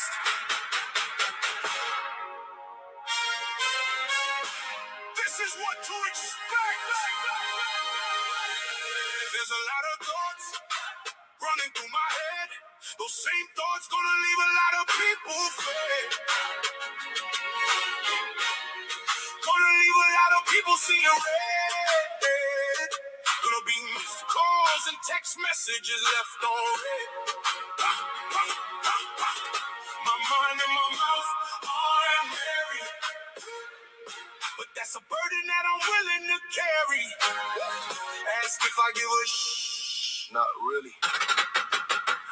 Christ. This is what to expect. There's a lot of thoughts running through my head. Those same thoughts gonna leave a lot of people fed. Gonna leave a lot of people seeing red. Gonna be missed calls and text messages left on red. My mind and my mouth are Mary, but that's a burden that I'm willing to carry. Ask if I give a not really.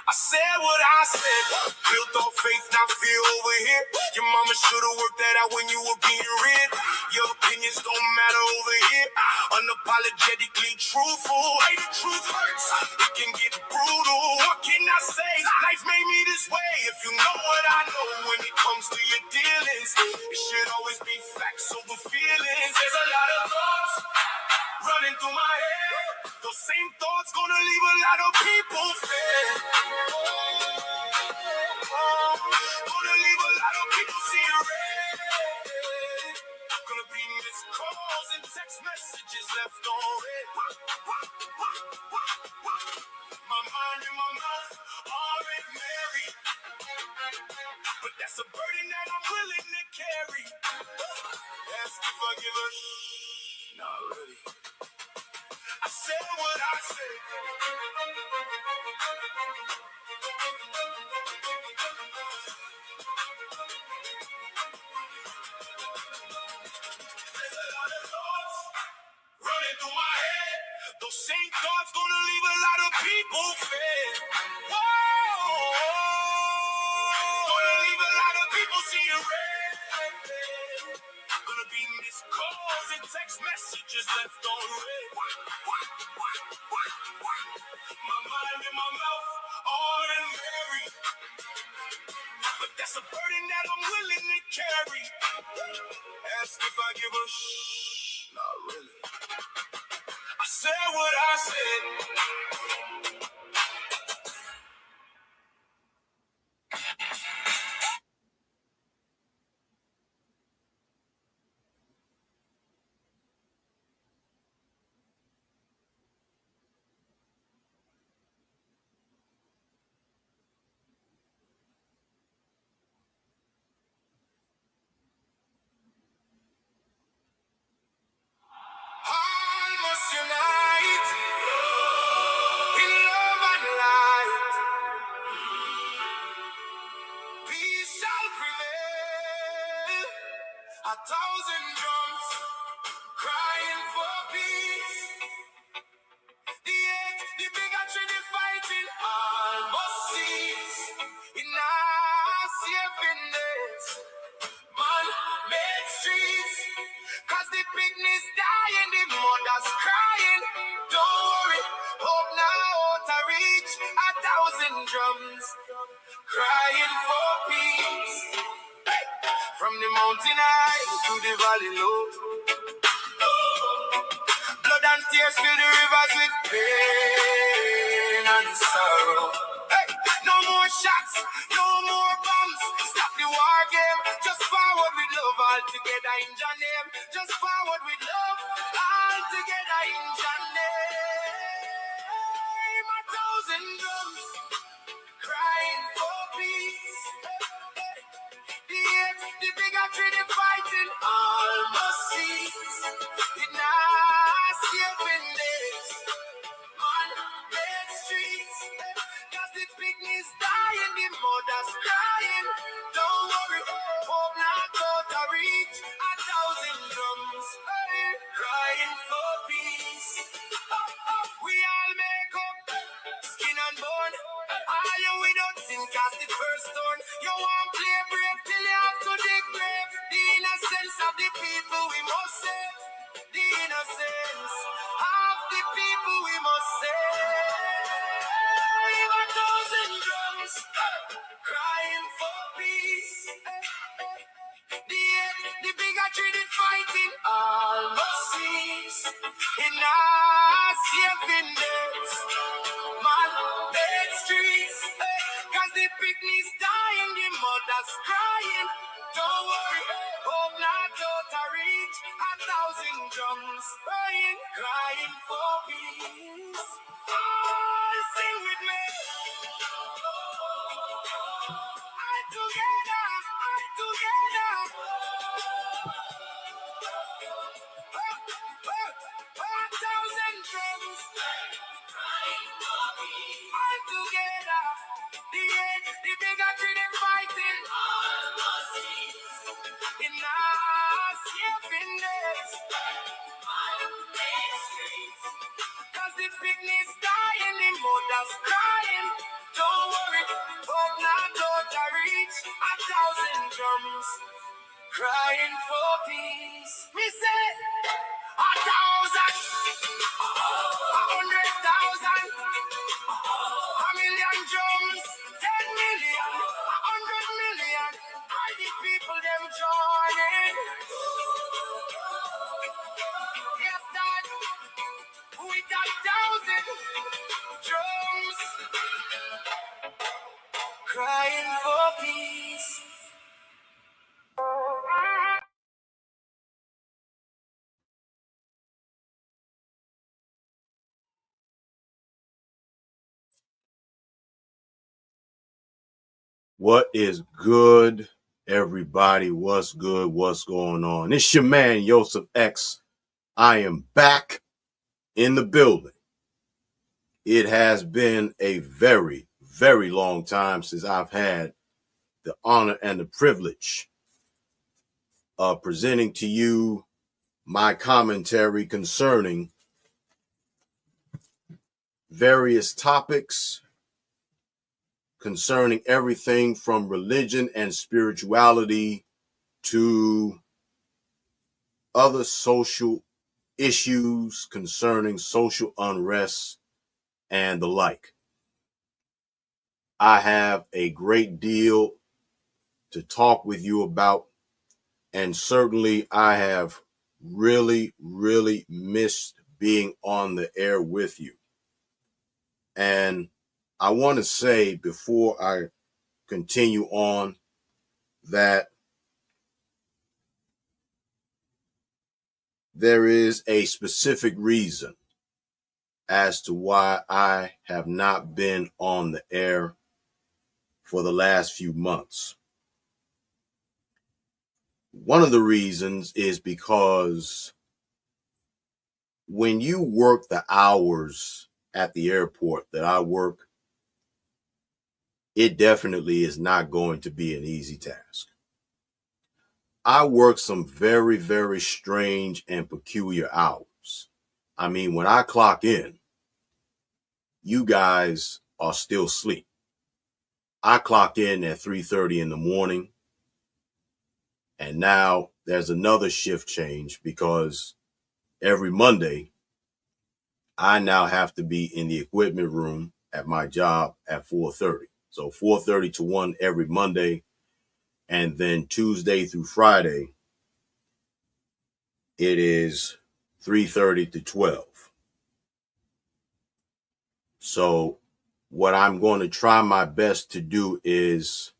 I said what I said, built on faith, not fear over here. Your mama should've worked that out when you were being reared. Your opinions don't matter over here. Unapologetically truthful. Hey, the truth hurts, it can get brutal. What can I say? Life made me this way. If you know what I know when it comes to your dealings, it should always be facts over feelings. There's a lot of thoughts running through my head. Those same thoughts gonna leave a lot of people fed. Gonna leave a lot of people seeing red. Gonna be missed calls and text messages left on red. My mind and my mouth are Mary, but that's a burden that I'm willing to carry. Ask if I give a not really. I said what I said. There's a lot of thoughts running through my head. Those same thoughts gonna leave a lot of people fed. Whoa, gonna leave a lot of people seeing red. Gonna be missed calls and text messages left on red. My mind and my mouth are Mary, but that's a burden that I'm willing to carry. Ask if I give a not really. I said what I said. All must unite in love and light. Peace shall prevail. 1,000 drums crying for peace. The hate, the bigotry, the fighting all must cease. In our saving days, man-made streets, 'cause the picnics dying, the mothers crying. Don't worry, hope now to reach 1,000 drums crying for peace. From the mountain high to the valley low, blood and tears fill the rivers with pain and sorrow. Hey, no more shots, no more bombs. Stop the war game. Just forward with love all together in your name. Just forward with love all together in your name. 1,000 drums crying for peace. The hate, the bigotry, the fighting all must cease. In our saving days, man-made streets, 'cause the picnics dying, the mothers crying. Don't worry, hope not go to reach 1,000 drums crying for peace. We all make up skin and bone. Are you without sin? Cast the first stone. You won't play brave till you have to dig grave. The innocence of the people we must save. The innocence of the people we must save. 1,000 drums crying for peace. The hate, the bigotry, the fighting all must cease. In our saving days, man-made streets, 'cause the picnics dying, the mud mothers crying. Don't worry, hope not to reach 1,000 drums crying for peace. All sing with me. All together, all together. 1,000 drums crying for peace. All together, the bigger tree they fighting. All seas in our saving days. Cause the picnic's dying, the mother's crying. Don't worry, hope not to reach 1,000 drums crying for peace. Me say 1,000, 100,000, 1,000,000 drums, 10 million, 100 million. All the people them joining. Yes, that with 1,000 drums crying for peace. What is good, everybody? What's good? What's going on? It's your man, Yosef X. I am back in the building. It has been a very, very long time since I've had the honor and the privilege of presenting to you my commentary concerning various topics concerning everything from religion and spirituality to other social issues concerning social unrest and the like. I have a great deal to talk with you about, and certainly I have really, really missed being on the air with you. And I want to say before I continue on that there is a specific reason as to why I have not been on the air for the last few months. One of the reasons is because when you work the hours at the airport that I work, it definitely is not going to be an easy task. I work some very, very strange and peculiar hours. I mean, when I clock in, you guys are still asleep. I clock in at 3:30 in the morning, and now there's another shift change because every Monday, I now have to be in the equipment room at my job at 4:30. So 4:30 to 1 every Monday, and then Tuesday through Friday, it is 3:30 to 12. So what I'm going to try my best to do is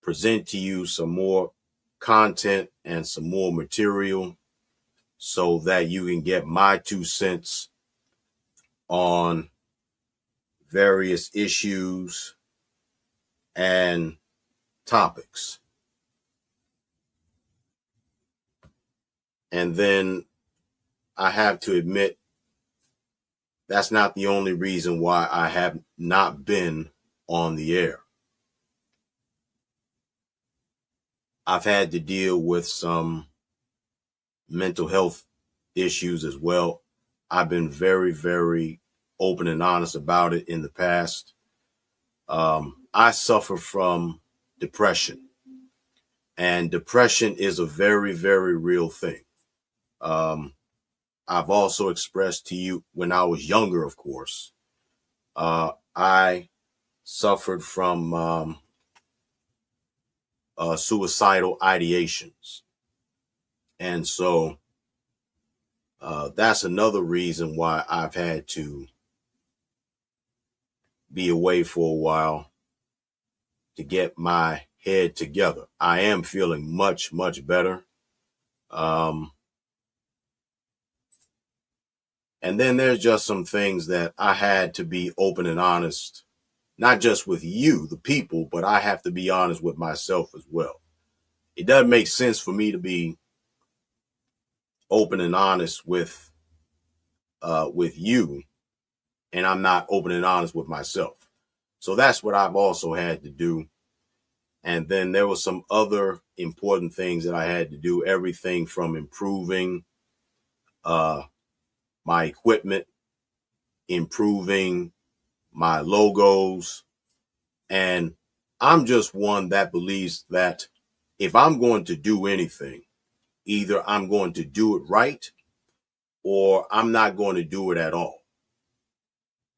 present to you some more content and some more material so that you can get my 2 cents on various issues and topics. And then I have to admit, that's not the only reason why I have not been on the air. I've had to deal with some mental health issues as well. I've been very, very open and honest about it in the past. I suffer from depression, and depression is a very, very real thing. I've also expressed to you when I was younger, of course, I suffered from suicidal ideations. And so that's another reason why I've had to be away for a while. to get my head together. I am feeling much, much better. And then there's just some things that I had to be open and honest, not just with you, the people, but I have to be honest with myself as well. It doesn't make sense for me to be open and honest with you, and I'm not open and honest with myself. So that's what I've also had to do. And then there were some other important things that I had to do, everything from improving my equipment, improving my logos. And I'm just one that believes that if I'm going to do anything, either I'm going to do it right or I'm not going to do it at all.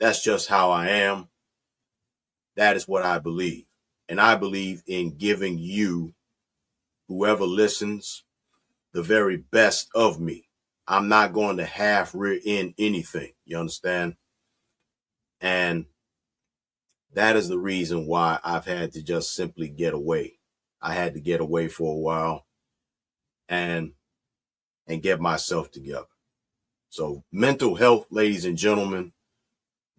That's just how I am. That is what I believe. And I believe in giving you, whoever listens, the very best of me. I'm not going to half rear in anything. You understand? And that is the reason why I've had to just simply get away. I had to get away for a while and get myself together. So mental health, ladies and gentlemen,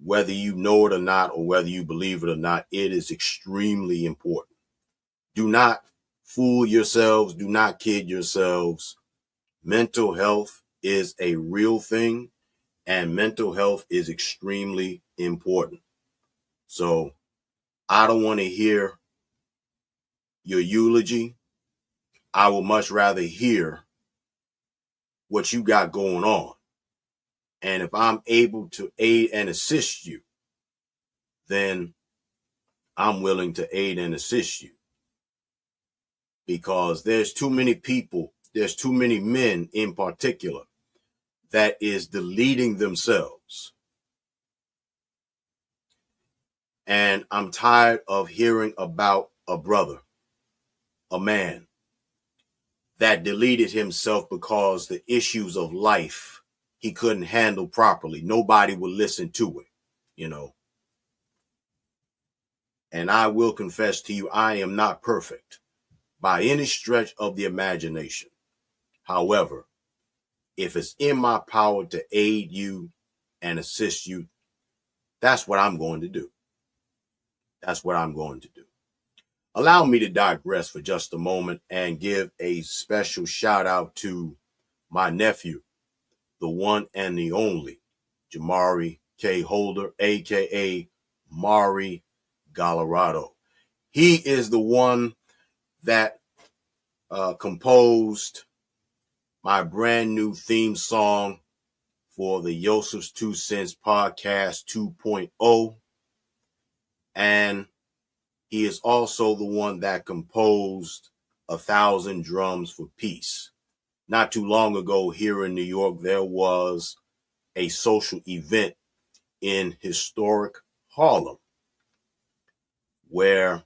whether you know it or not, or whether you believe it or not, it is extremely important. Do not fool yourselves. Do not kid yourselves. Mental health is a real thing, and mental health is extremely important. So I don't want to hear your eulogy. I would much rather hear what you got going on. And if I'm able to aid and assist you, then I'm willing to aid and assist you. Because there's too many people, there's too many men in particular that is deleting themselves. And I'm tired of hearing about a brother, a man, that deleted himself because the issues of life he couldn't handle properly. Nobody would listen to it, you know. And I will confess to you, I am not perfect by any stretch of the imagination. However, if it's in my power to aid you and assist you, that's what I'm going to do. That's what I'm going to do. Allow me to digress for just a moment and give a special shout out to my nephew, the one and the only Jamari K. Holder, aka Mari Colorado. He is the one that composed my brand new theme song for the Yosef's 2 Cents Podcast 2.0. And he is also the one that composed 1,000 Drums for Peace. Not too long ago here in New York, there was a social event in historic Harlem where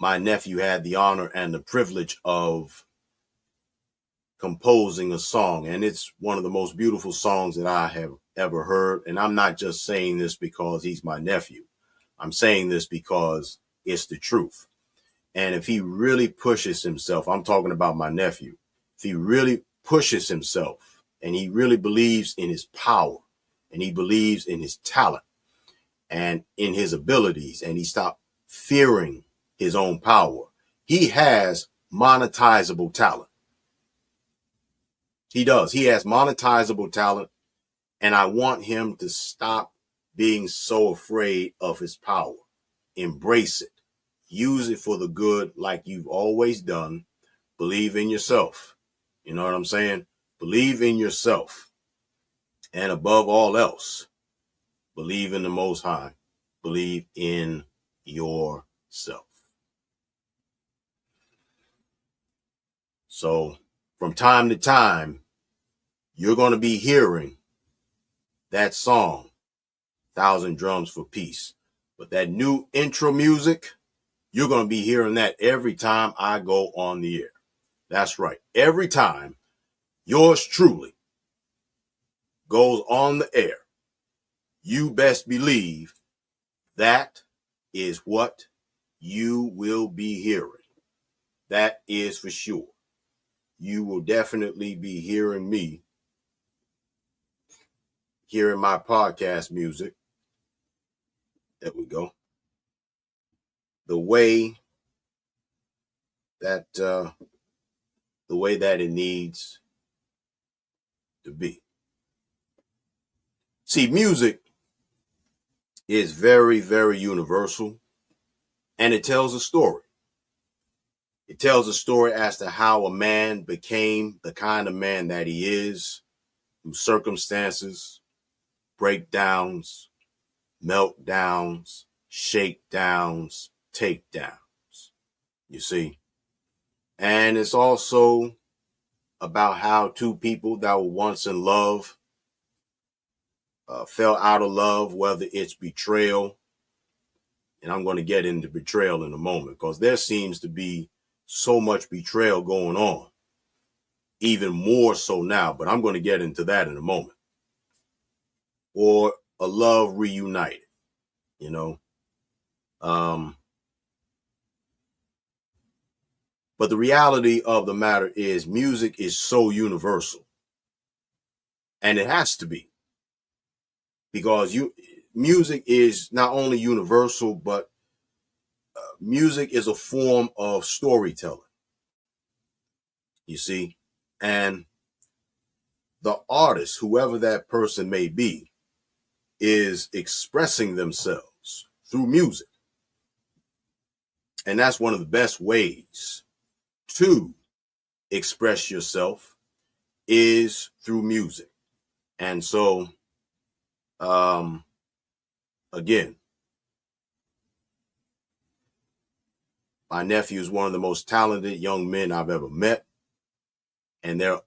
my nephew had the honor and the privilege of composing a song. And it's one of the most beautiful songs that I have ever heard. And I'm not just saying this because he's my nephew. I'm saying this because it's the truth. And if he really pushes himself, I'm talking about my nephew, if he really pushes himself and he really believes in his power and he believes in his talent and in his abilities and he stopped fearing his own power, he has monetizable talent. He does. He has monetizable talent. And I want him to stop being so afraid of his power. Embrace it. Use it for the good like you've always done. Believe in yourself. You know what I'm saying? Believe in yourself. And above all else, believe in the Most High. Believe in yourself. So from time to time, you're going to be hearing that song, 1,000 Drums for Peace. But that new intro music, you're going to be hearing that every time I go on the air. That's right. Every time yours truly goes on the air, you best believe that is what you will be hearing. That is for sure. You will definitely be hearing me, hearing my podcast music. There we go. The way that it needs to be. See, music is very, very universal, and it tells a story. It tells a story as to how a man became the kind of man that he is through circumstances, breakdowns, meltdowns, shakedowns, takedowns. You see? And it's also about how two people that were once in love fell out of love, whether it's betrayal. And I'm going to get into betrayal in a moment because there seems to be so much betrayal going on, even more so now, but I'm going to get into that in a moment. Or a love reunited, you know. But the reality of the matter is music is so universal. And it has to be. Because music is not only universal, but music is a form of storytelling. You see? And the artist, whoever that person may be, is expressing themselves through music. And that's one of the best ways to express yourself is through music. And so, again, my nephew is one of the most talented young men I've ever met. And they're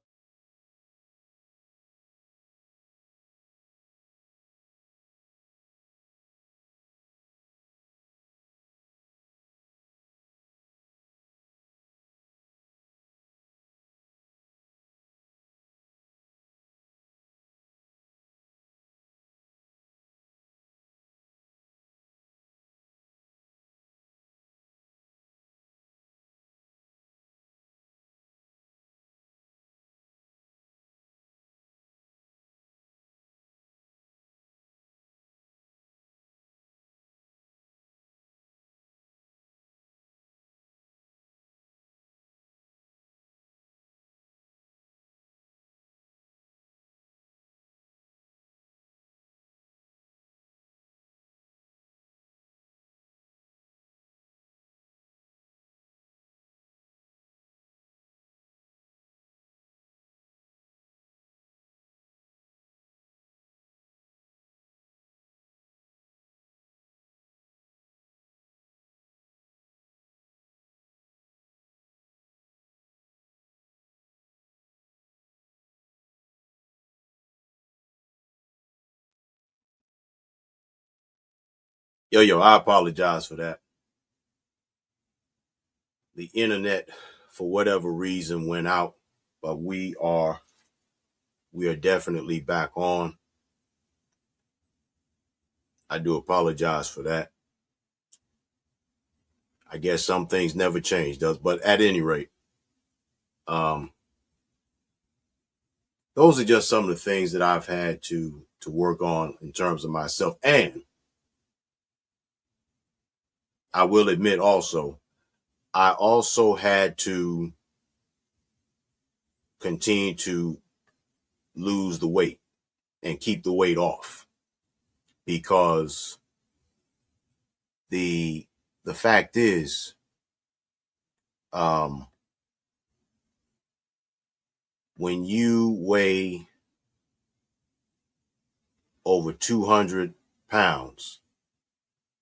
I apologize for that. The internet, for whatever reason, went out, but we are definitely back on. I do apologize for that. I guess some things never change, does, but at any rate, those are just some of the things that I've had to work on in terms of myself. And I will admit also, I also had to continue to lose the weight and keep the weight off, because the fact is, when you weigh over 200 pounds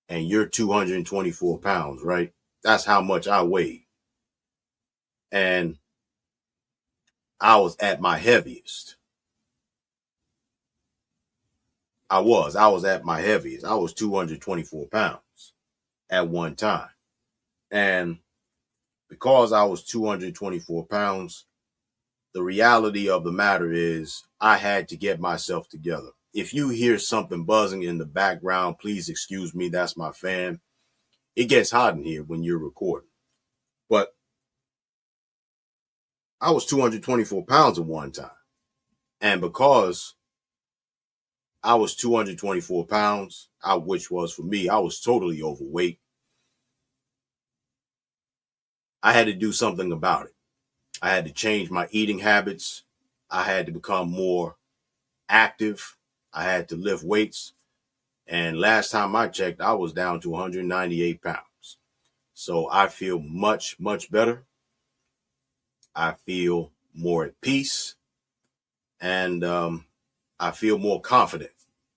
and you're 224 pounds, right? That's how much I weighed. And I was at my heaviest. I was at my heaviest. I was 224 pounds at one time. And because I was 224 pounds, the reality of the matter is I had to get myself together. If you hear something buzzing in the background, please excuse me. That's my fan. It gets hot in here when you're recording. But I was 224 pounds at one time. And because I was 224 pounds, which was for me, I was totally overweight. I had to do something about it. I had to change my eating habits. I had to become more active. I had to lift weights. And last time I checked, I was down to 198 pounds. So I feel much, much better. I feel more at peace. And I feel more confident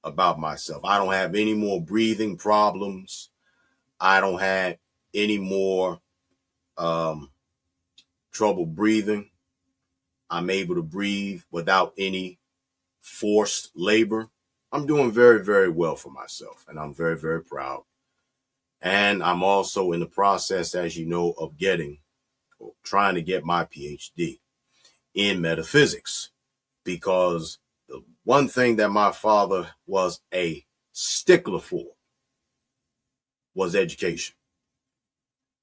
about myself. I don't have any more breathing problems. I don't have any more trouble breathing. I'm able to breathe without any forced labor. I'm doing very, very well for myself, and I'm very, very proud. And I'm also in the process, as you know, of trying to get my PhD in metaphysics, because the one thing that my father was a stickler for was education.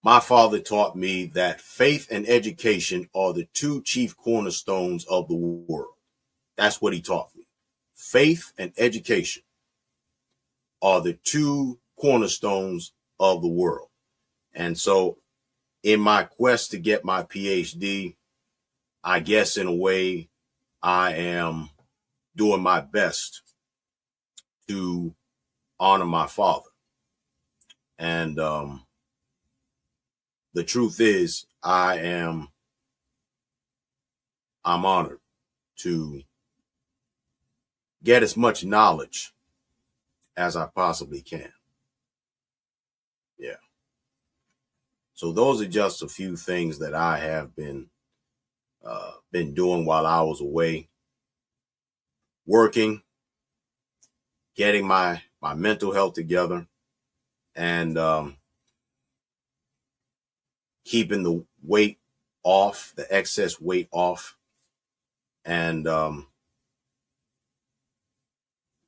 My father taught me that faith and education are the two chief cornerstones of the world. That's what he taught me. Faith and education are the two cornerstones of the world. And so in my quest to get my PhD, I guess in a way I am doing my best to honor my father. And the truth is, I'm honored to get as much knowledge as I possibly can. Yeah. So those are just a few things that I have been doing while I was away, working, getting my mental health together, and keeping the weight off, the excess weight off, and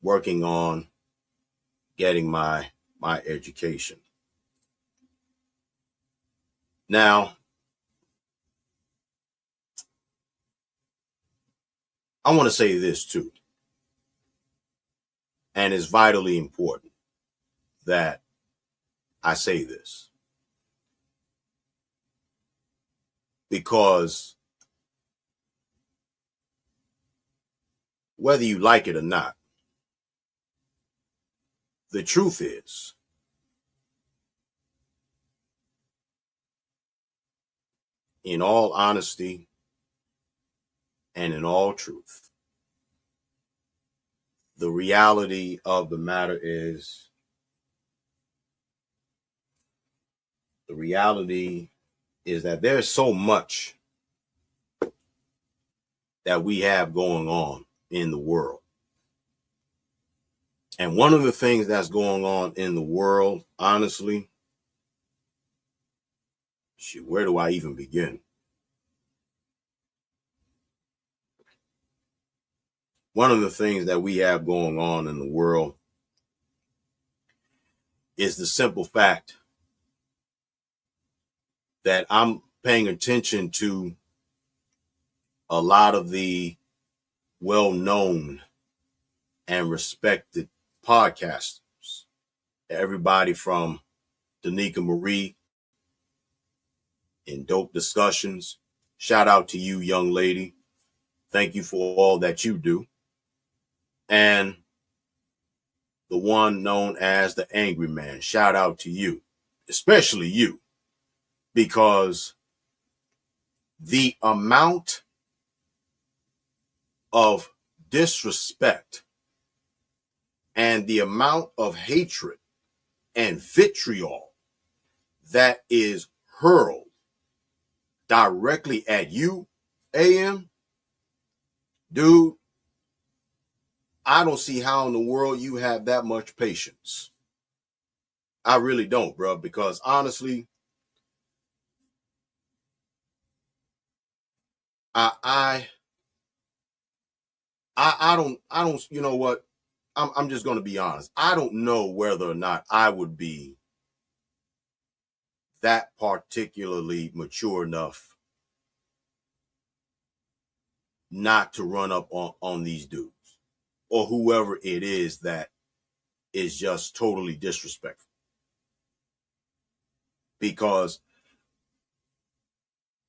working on getting my education. Now, I want to say this too, and it's vitally important that I say this, because whether you like it or not, the truth is, in all honesty and in all truth, the reality of the matter is, that there's so much that we have going on in the world. And one of the things that's going on in the world, honestly, where do I even begin? One of the things that we have going on in the world is the simple fact that I'm paying attention to a lot of the well-known and respected podcasters. Everybody from Danica Marie in Dope Discussions. Shout out to you, young lady. Thank you for all that you do. And the one known as the Angry Man. Shout out to you, especially you, because the amount of disrespect and the amount of hatred and vitriol that is hurled directly at you, AM, dude, I don't see how in the world you have that much patience. I really don't, bro, because honestly, I don't, you know what? I'm just going to be honest. I don't know whether or not I would be that particularly mature enough not to run up on these dudes or whoever it is that is just totally disrespectful. Because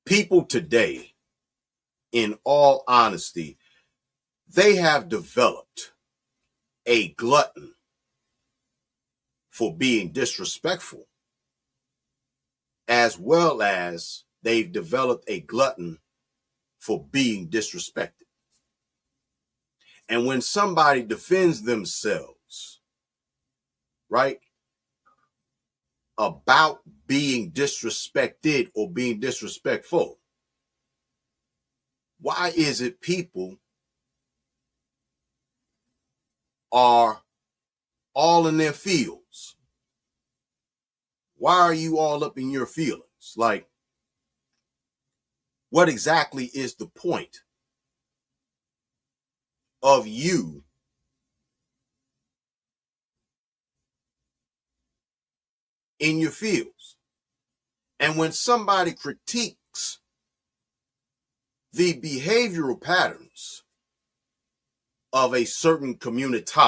people today, in all honesty, they have developed a glutton for being disrespectful, as well as they've developed a glutton for being disrespected. And when somebody defends themselves, right, about being disrespected or being disrespectful, why is it people are all in their feels? Why are you all up in your feelings? Like, what exactly is the point of you in your feels? And when somebody critiques the behavioral patterns of a certain community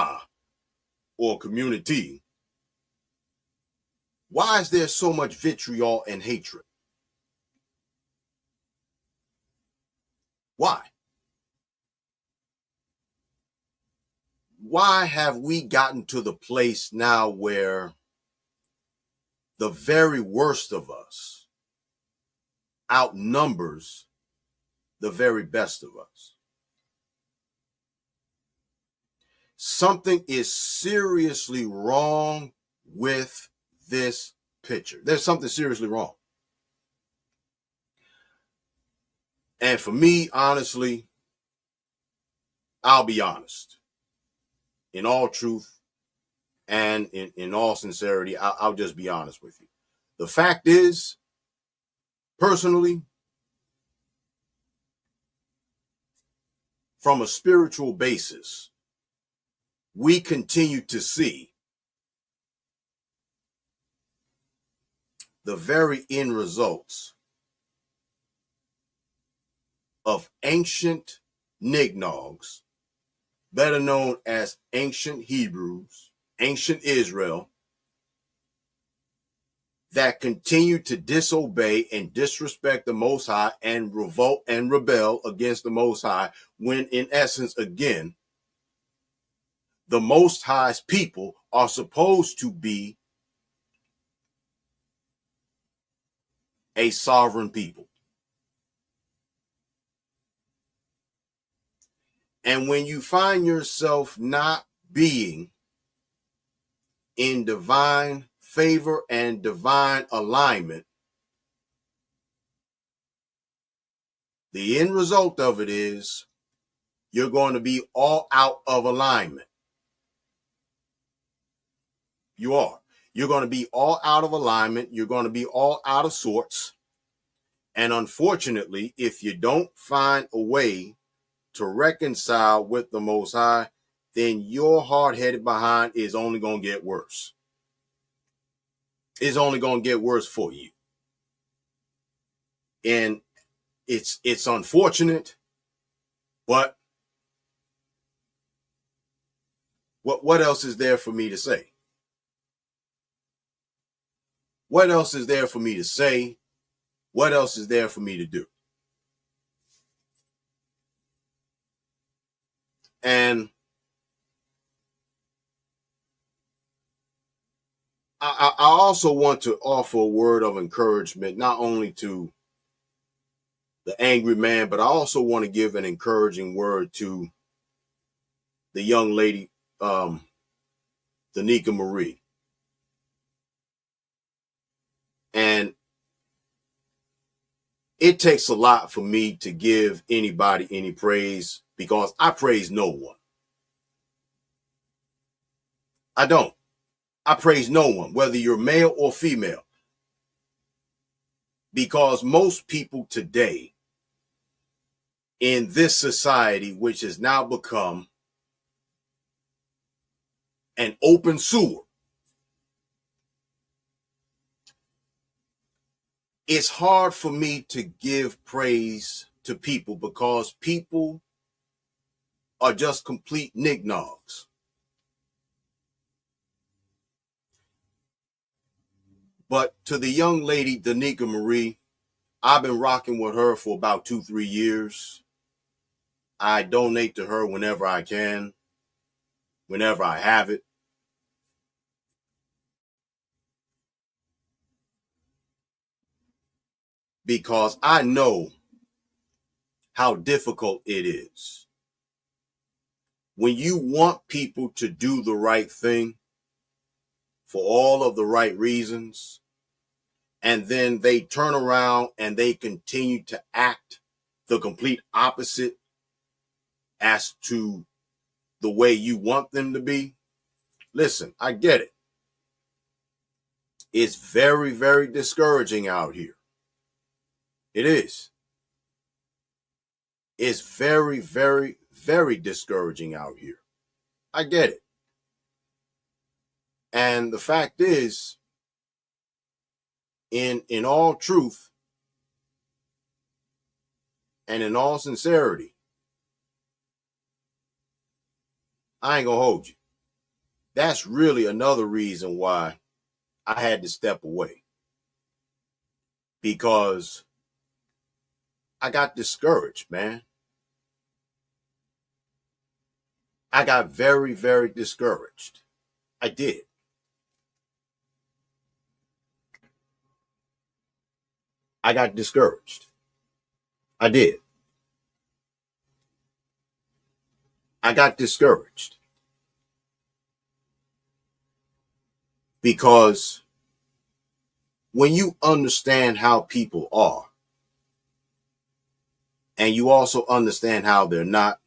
or community, why is there so much vitriol and hatred? Why? Why have we gotten to the place now where the very worst of us outnumbers the very best of us? Something is seriously wrong with this picture. There's something seriously wrong. And for me, honestly, I'll be honest. In all truth and in all sincerity, I'll just be honest with you. The fact is, personally, from a spiritual basis, we continue to see the very end results of ancient nignogs, better known as ancient Hebrews, ancient Israel, that continue to disobey and disrespect the Most High and revolt and rebel against the Most High, when in essence, again, the Most High's people are supposed to be a sovereign people. And when you find yourself not being in divine favor and divine alignment, the end result of it is you're going to be all out of alignment. You are. You're going to be all out of alignment. You're going to be all out of sorts. And unfortunately, if you don't find a way to reconcile with the Most High, then your hard-headed behind is only going to get worse. It's only going to get worse for you. And it's unfortunate, but what else is there for me to say? What else is there for me to say? What else is there for me to do? And I also want to offer a word of encouragement, not only to the angry man, but I also want to give an encouraging word to the young lady, Danica Marie. And it takes a lot for me to give anybody any praise, because I praise no one. I don't. I praise no one, whether you're male or female, because most people today in this society, which has now become an open sewer, it's hard for me to give praise to people because people are just complete knickknacks. But to the young lady, Danica Marie, I've been rocking with her for about 2, 3 years. I donate to her whenever I can, whenever I have it. Because I know how difficult it is. When you want people to do the right thing for all of the right reasons, and then they turn around and they continue to act the complete opposite as to the way you want them to be. Listen, I get it. It's very, very discouraging out here. It is. It's very, very, very discouraging out here. I get it. And the fact is, in all truth and in all sincerity, I ain't gonna hold you. That's really another reason why I had to step away. Because I got discouraged, man. I got very, very discouraged. I did. I got discouraged. I did. I got discouraged. Because when you understand how people are, and you also understand how they're not,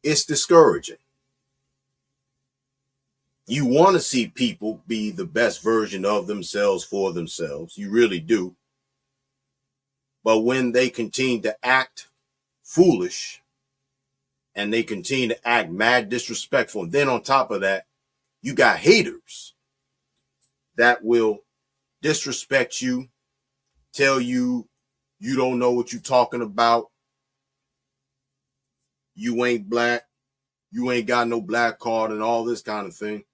it's discouraging. You want to see people be the best version of themselves for themselves. You really do. But when they continue to act foolish and they continue to act mad disrespectful, and then on top of that, you got haters that will disrespect you, tell you you don't know what you're talking about, you ain't black, you ain't got no black card, and all this kind of thing.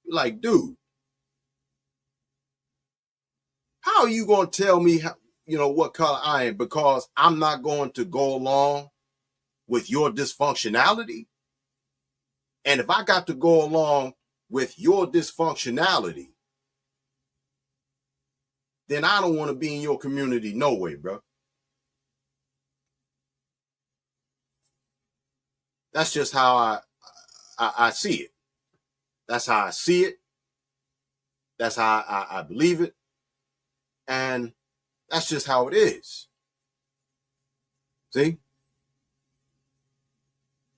You're like, dude, how are you going to tell me what color I am because I'm not going to go along with your dysfunctionality? And if I got to go along with your dysfunctionality, then I don't want to be in your community no way, bro. That's just how I see it. That's how I see it. That's how I believe it. And that's just how it is. See?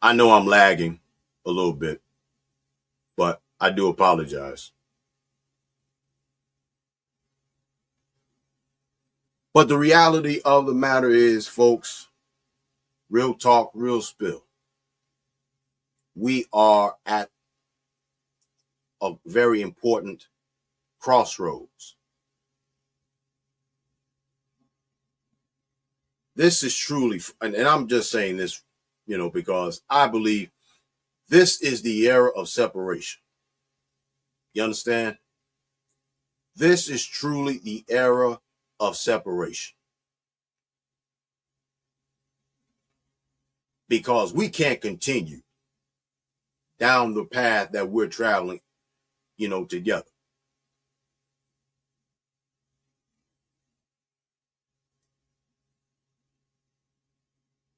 I know I'm lagging a little bit, but I do apologize. But the reality of the matter is, folks, real talk, real spill. We are at a very important crossroads. This is truly, and I'm just saying this, because I believe this is the era of separation. You understand? This is truly the era of separation. Because we can't continue down the path that we're traveling, together.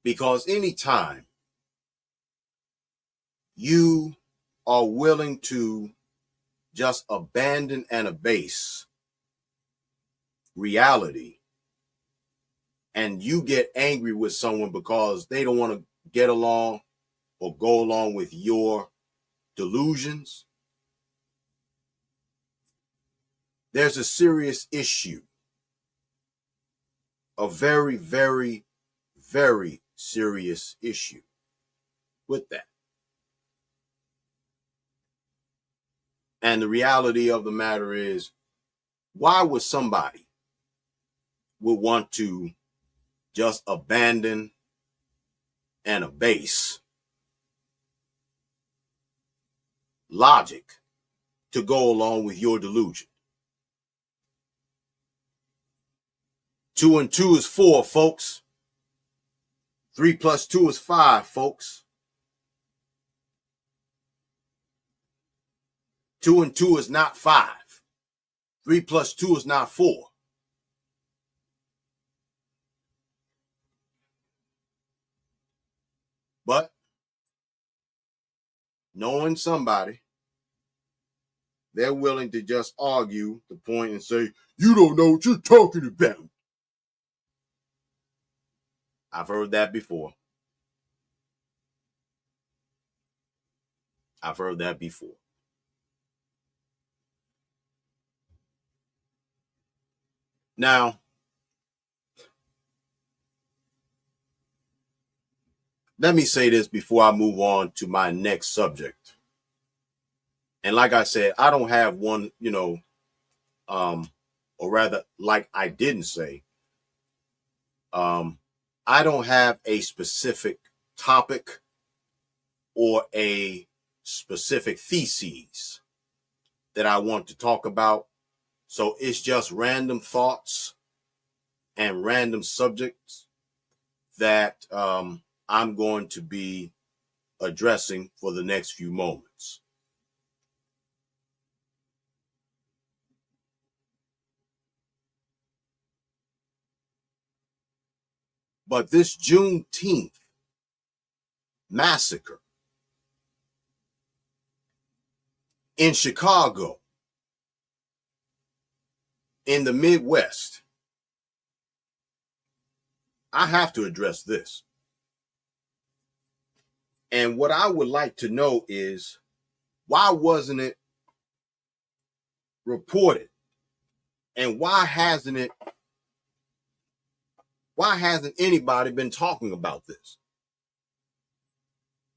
Because anytime you are willing to just abandon and abase reality, and you get angry with someone because they don't want to get along or go along with your delusions, there's a serious issue. A very, very, very serious issue with that. And the reality of the matter is, Why would somebody would want to just abandon and abase logic to go along with your delusion? 2 and 2 is 4, folks. 3 plus 2 is 5, folks. 2 and 2 is not 5. 3 plus 2 is not 4. But knowing somebody, they're willing to just argue the point and say, you don't know what you're talking about. I've heard that before. I've heard that before. Now, let me say this before I move on to my next subject. And like I said, I don't have one, or rather, like I didn't say, I don't have a specific topic or a specific thesis that I want to talk about. So it's just random thoughts and random subjects that I'm going to be addressing for the next few moments. But this Juneteenth massacre in Chicago, in the Midwest, I have to address this. And what I would like to know is, why wasn't it reported? And why hasn't anybody been talking about this?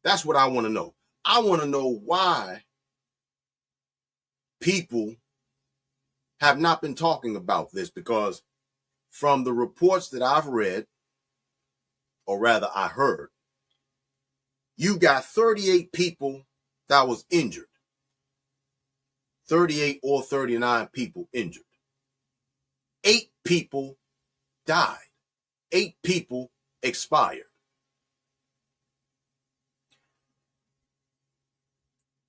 That's what I want to know. I want to know why people have not been talking about this, because from the reports that I've read, or rather I heard, you got 38 people that was injured. 38 or 39 people injured. 8 people died. 8 people expired.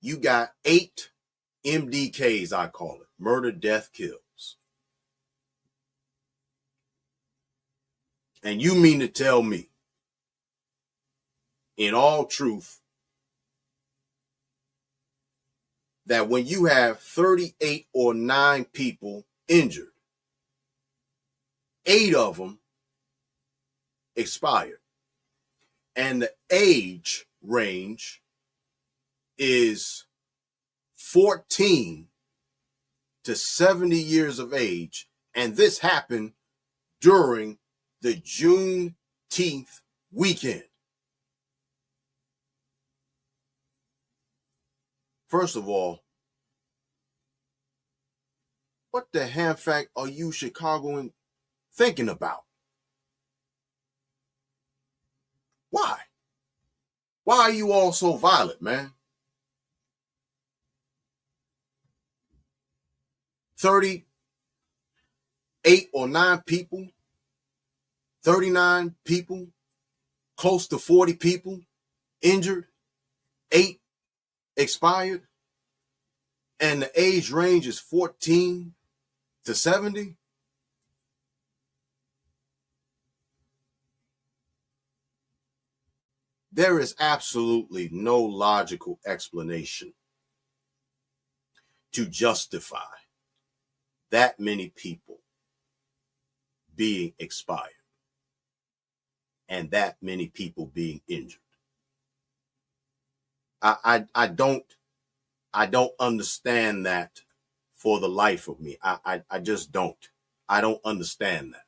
You got 8 MDKs, I call it, murder, death, kills. And you mean to tell me, in all truth, that when you have 38 or 9 people injured, 8 of them expired, and the age range is 14 to 70 years of age, and this happened during the Juneteenth weekend. First of all, what the ham fact are you Chicagoans thinking about? Why? Why are you all so violent, man? 38 or 9 people, 39 people, close to 40 people injured, 8 expired, and the age range is 14 to 70? There is absolutely no logical explanation to justify that many people being expired and that many people being injured. I don't understand that for the life of me. I just don't. I don't understand that.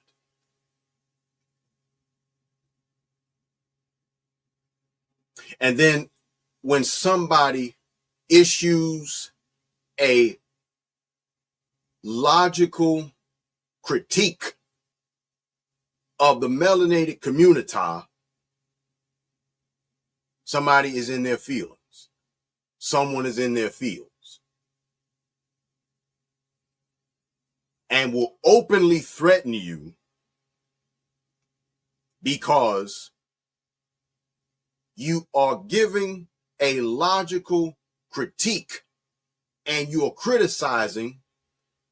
And then when somebody issues a logical critique of the melanated community, somebody is in their feelings. Someone is in their fields and will openly threaten you because you are giving a logical critique and you are criticizing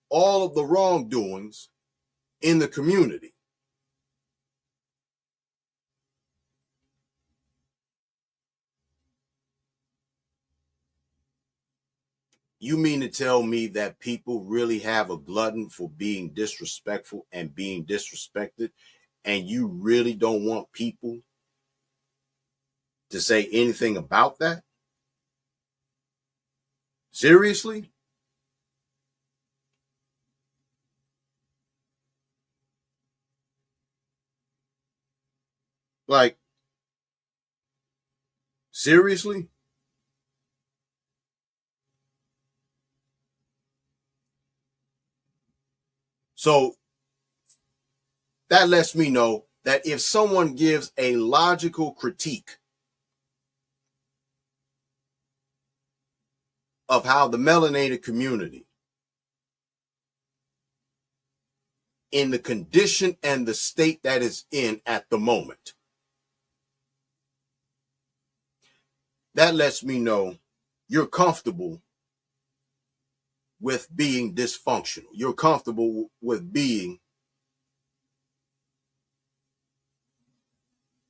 all of the wrongdoings in the community. You mean to tell me that people really have a glutton for being disrespectful and being disrespected, and you really don't want people to say anything about that? Seriously? Like, seriously? So that lets me know that if someone gives a logical critique of how the melanated community, in the condition and the state that it's in at the moment, that lets me know you're comfortable with being dysfunctional. You're comfortable with being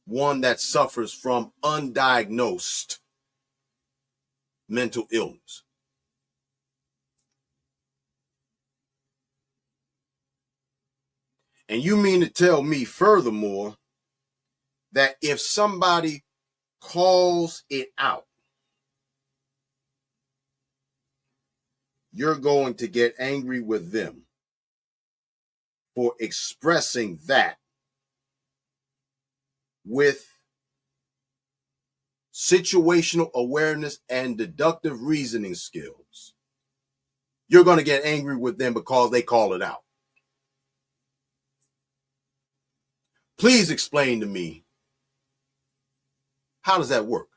one that suffers from undiagnosed mental illness. And you mean to tell me, furthermore, that if somebody calls it out, you're going to get angry with them for expressing that with situational awareness and deductive reasoning skills? You're going to get angry with them because they call it out. Please explain to me, how does that work?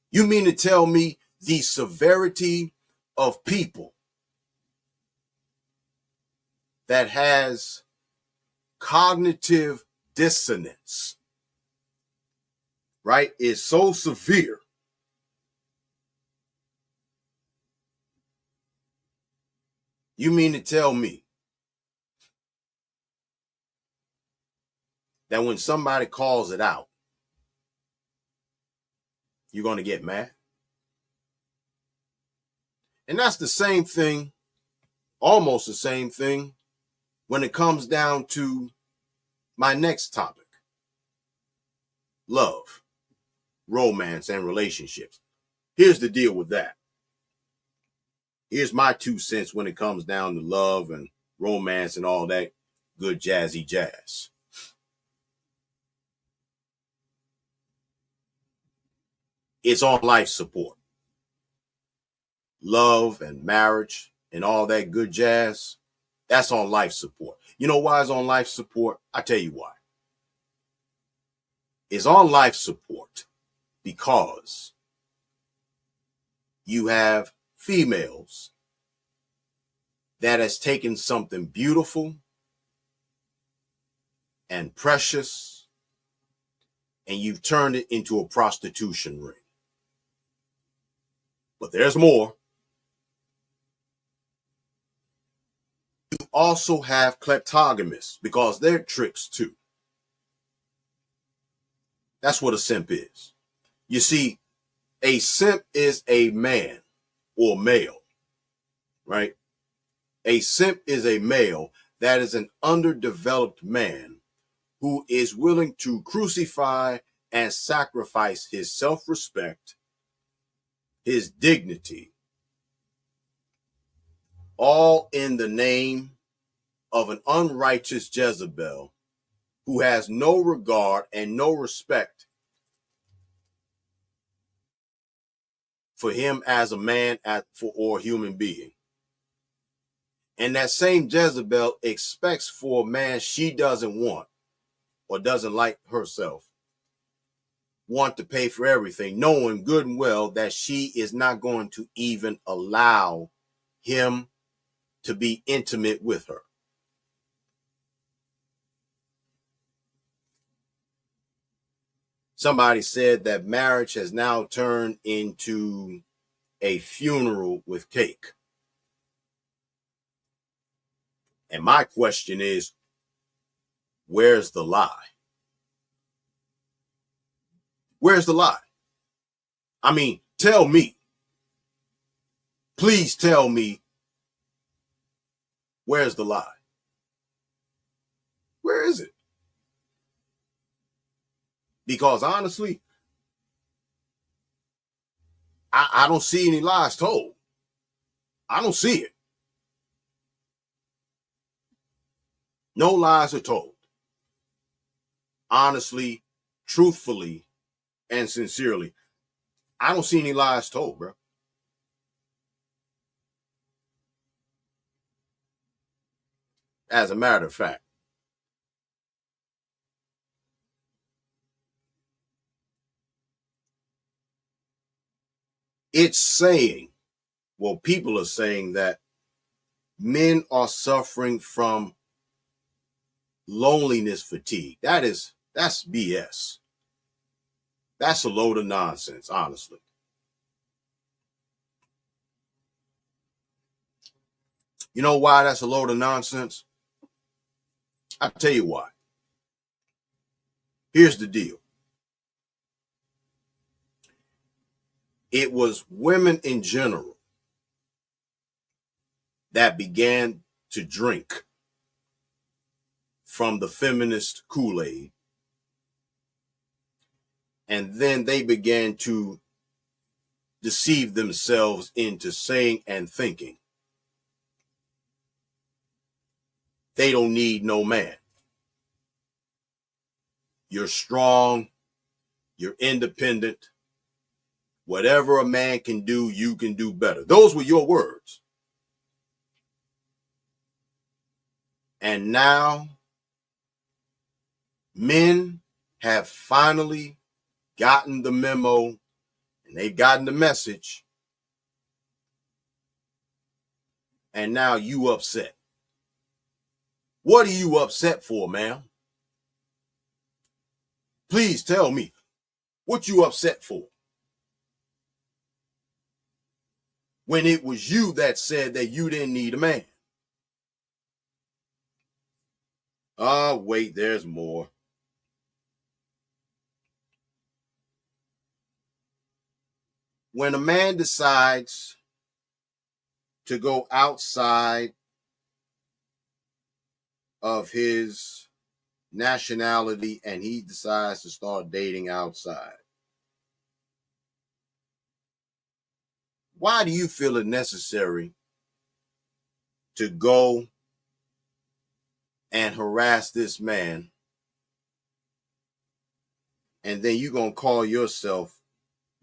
You mean to tell me the severity of people that has cognitive dissonance, right, is so severe you mean to tell me that when somebody calls it out, you're going to get mad? And that's the same thing, almost the same thing, when it comes down to my next topic: love, romance, and relationships. Here's the deal with that. Here's my 2 cents when it comes down to love and romance and all that good jazzy jazz. It's on life support. Love and marriage and all that good jazz, that's on life support. You know why it's on life support? I tell you why. It's on life support because you have females that has taken something beautiful and precious and you've turned it into a prostitution ring. But there's more. You also have kleptogamists because they're tricks too. That's what a simp is. You see, a simp is a man or male, right? A simp is a male that is an underdeveloped man who is willing to crucify and sacrifice his self-respect, his dignity, all in the name of an unrighteous Jezebel who has no regard and no respect for him as a man or a human being. And that same Jezebel expects for a man she doesn't want or doesn't like herself, want to pay for everything, knowing good and well that she is not going to even allow him to be intimate with her. Somebody said that marriage has now turned into a funeral with cake. And my question is, where's the lie? Where's the lie? I mean, tell me. Please tell me, where's the lie? Where is it? Because honestly, I don't see any lies told. I don't see it. No lies are told. Honestly, truthfully, and sincerely, I don't see any lies told, bro. As a matter of fact, it's saying, well, people are saying that men are suffering from loneliness fatigue. That's BS. That's a load of nonsense, honestly. You know why that's a load of nonsense? I'll tell you why. Here's the deal. It was women in general that began to drink from the feminist Kool-Aid. And then they began to deceive themselves into saying and thinking they don't need no man. You're strong. You're independent. Whatever a man can do, you can do better. Those were your words. And now men have finally gotten the memo and they've gotten the message. And now you upset. What are you upset for, ma'am? Please tell me what you upset for. When it was you that said that you didn't need a man. Oh, wait, there's more. When a man decides to go outside of his nationality and he decides to start dating outside, why do you feel it necessary to go and harass this man, and then you're going to call yourself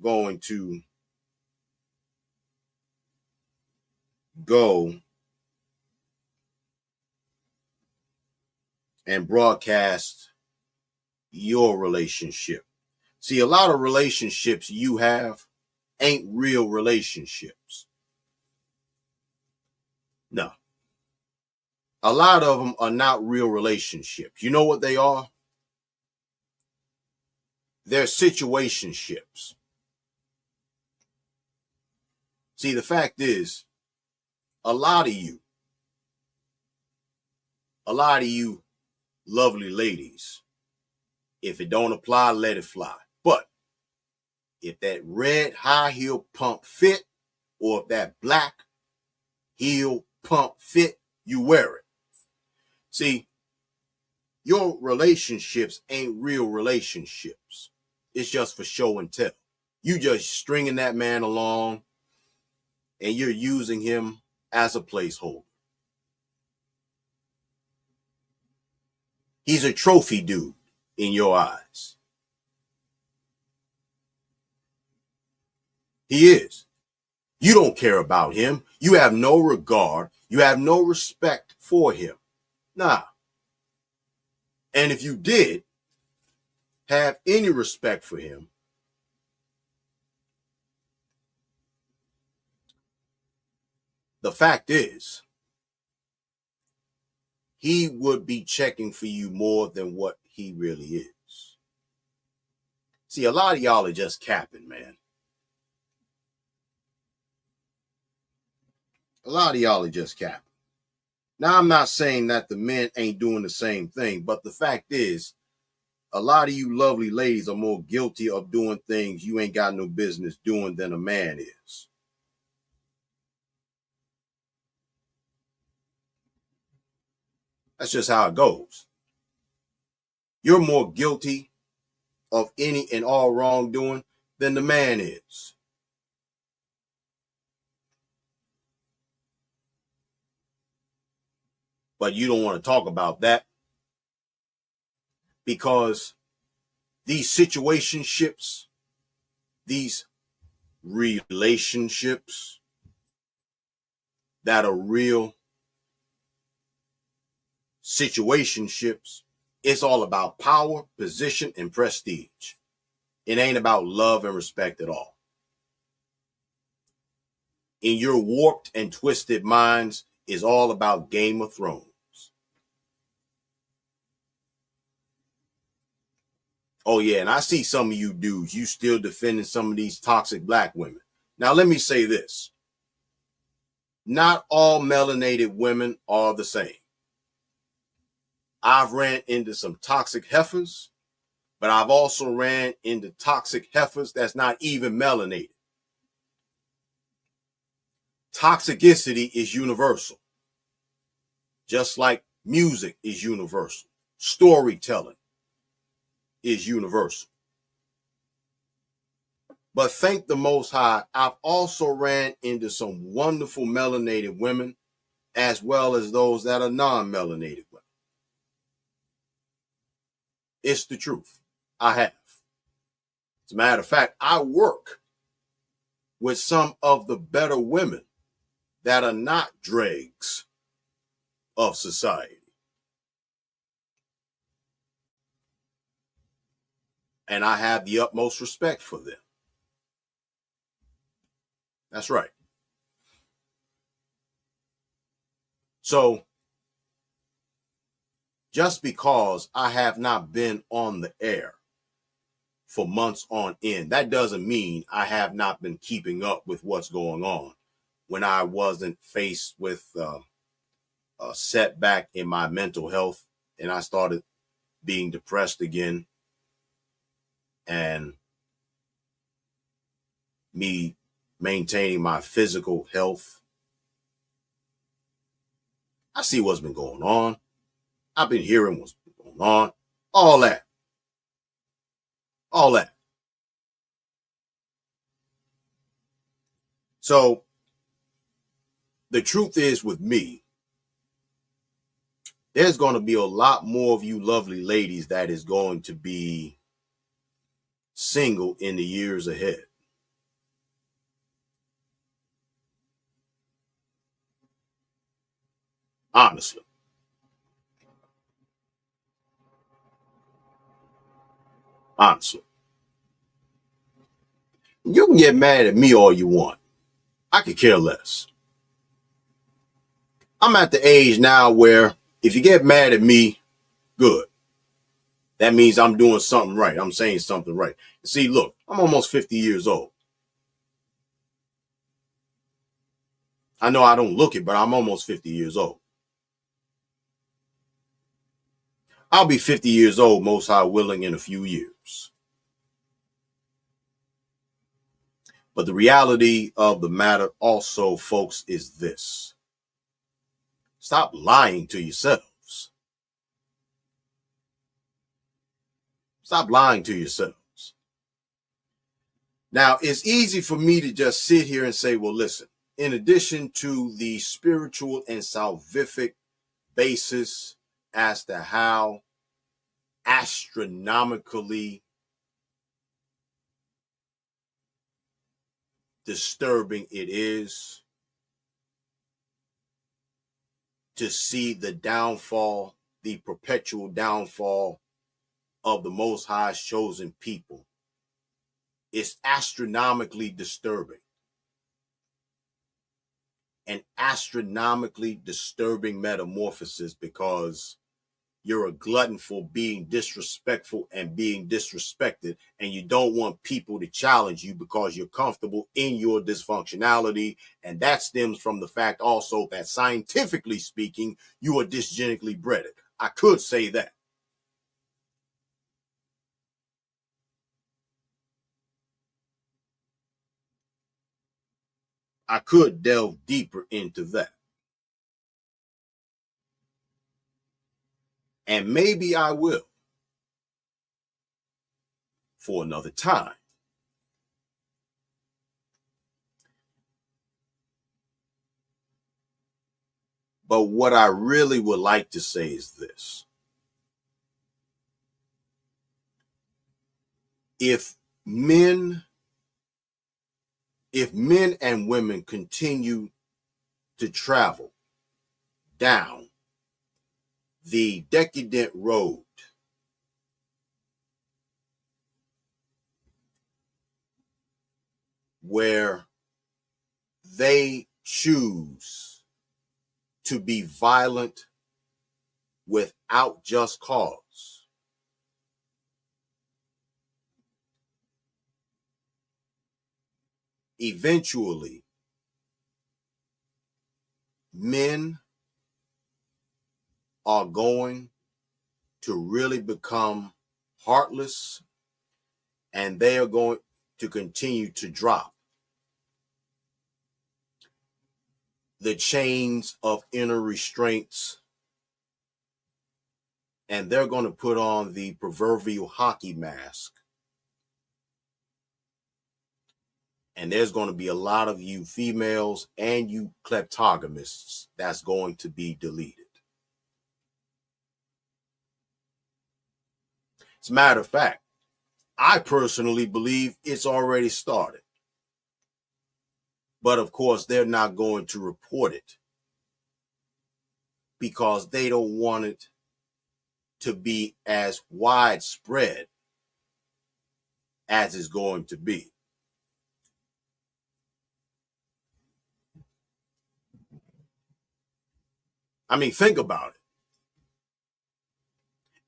going to go and broadcast your relationship? See, a lot of relationships you have ain't real relationships. No. A lot of them are not real relationships. You know what they are? They're situationships. See, the fact is, a lot of you lovely ladies, if it don't apply, let it fly. But if that red high heel pump fit, or if that black heel pump fit, you wear it. See, your relationships ain't real relationships. It's just for show and tell. You just stringing that man along and you're using him as a placeholder. He's a trophy dude in your eyes. He is. You don't care about him. You have no regard. You have no respect for him. Nah. And if you did have any respect for him, the fact is, he would be checking for you more than what he really is. See, a lot of y'all are just capping, man. A lot of y'all are just capping. Now, I'm not saying that the men ain't doing the same thing, but the fact is, a lot of you lovely ladies are more guilty of doing things you ain't got no business doing than a man is. That's just how it goes. You're more guilty of any and all wrongdoing than the man is. But you don't want to talk about that because these situationships, these relationships that are real situationships, it's all about power, position, and prestige. It ain't about love and respect at all. In your warped and twisted minds, is all about Game of Thrones. Oh yeah, and I see some of you dudes, you still defending some of these toxic black women. Now let me say this. Not all melanated women are the same. I've ran into some toxic heifers, but I've also ran into toxic heifers that's not even melanated. Toxicity is universal. Just like music is universal. Storytelling is universal. But thank the Most High, I've also ran into some wonderful melanated women as well as those that are non-melanated women. It's the truth. I have. As a matter of fact, I work with some of the better women that are not dregs of society. And I have the utmost respect for them. That's right. So, just because I have not been on the air for months on end, that doesn't mean I have not been keeping up with what's going on when I wasn't faced with a setback in my mental health and I started being depressed again and me maintaining my physical health. I see what's been going on. I've been hearing what's been going on. All that. All that. So the truth is with me, there's going to be a lot more of you lovely ladies that is going to be single in the years ahead. Honestly. Honestly. You can get mad at me all you want. I could care less. I'm at the age now where if you get mad at me, good. That means I'm doing something right. I'm saying something right. See, look, I'm almost 50 years old. I know I don't look it, but I'm almost 50 years old. I'll be 50 years old, most high willing, in a few years. But the reality of the matter also, folks, is this. Stop lying to yourselves. Stop lying to yourselves. Now, it's easy for me to just sit here and say, well, listen, in addition to the spiritual and salvific basis as to how astronomically disturbing it is to see the downfall, the perpetual downfall of the Most High's chosen people. It's astronomically disturbing. An astronomically disturbing metamorphosis, because you're a glutton for being disrespectful and being disrespected, and you don't want people to challenge you because you're comfortable in your dysfunctionality. And that stems from the fact also that, scientifically speaking, you are dysgenically bred. I could say that. I could delve deeper into that. And maybe I will for another time. But what I really would like to say is this. If men and women continue to travel down the decadent road where they choose to be violent without just cause, eventually men are going to really become heartless, and they are going to continue to drop the chains of inner restraints, and they're going to put on the proverbial hockey mask. And there's going to be a lot of you females and you kleptogamists that's going to be deleted. As a matter of fact, I personally believe it's already started. But of course, they're not going to report it because they don't want it to be as widespread as it's going to be. I mean, think about it.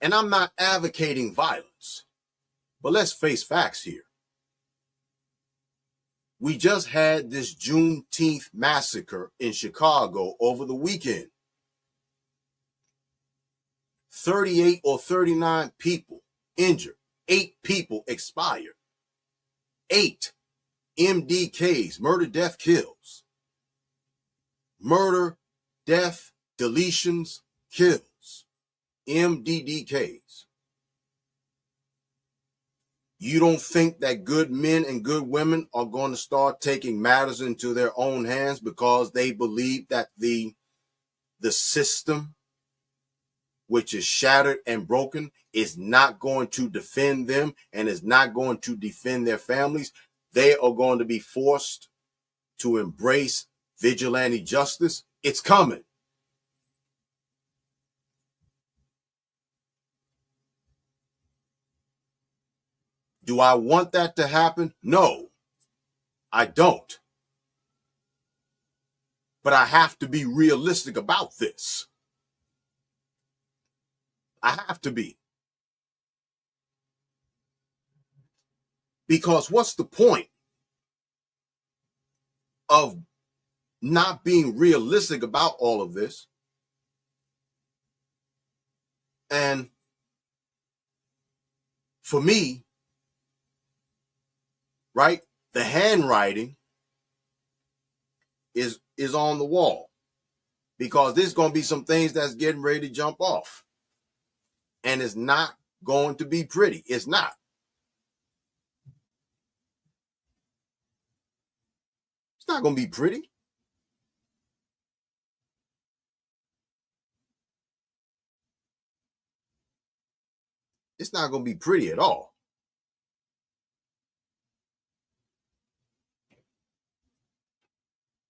And I'm not advocating violence, but let's face facts here. We just had this Juneteenth massacre in Chicago over the weekend. 38 or 39 people injured, 8 people expired, 8 MDKs, murder, death, kills. Murder, death, deletions, kills. MDDKs. You don't think that good men and good women are going to start taking matters into their own hands because they believe that the system, which is shattered and broken, is not going to defend them and is not going to defend their families? They are going to be forced to embrace vigilante justice. It's coming. Do I want that to happen? No, I don't. But I have to be realistic about this. I have to be. Because what's the point of not being realistic about all of this? And for me, right, the handwriting is on the wall, because there's going to be some things that's getting ready to jump off, and it's not going to be pretty. It's not. It's not going to be pretty. It's not going to be pretty at all.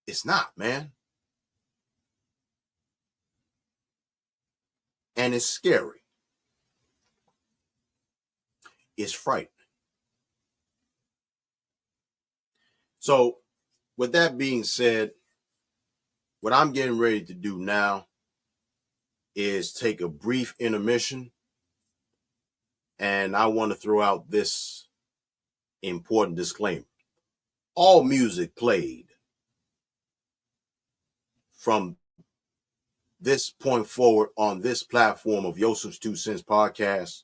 It's not, man. And it's scary. It's frightening. So, with that being said, what I'm getting ready to do now is take a brief intermission. And I want to throw out this important disclaimer. All music played from this point forward on this platform of Yosef's 2 Cents podcast,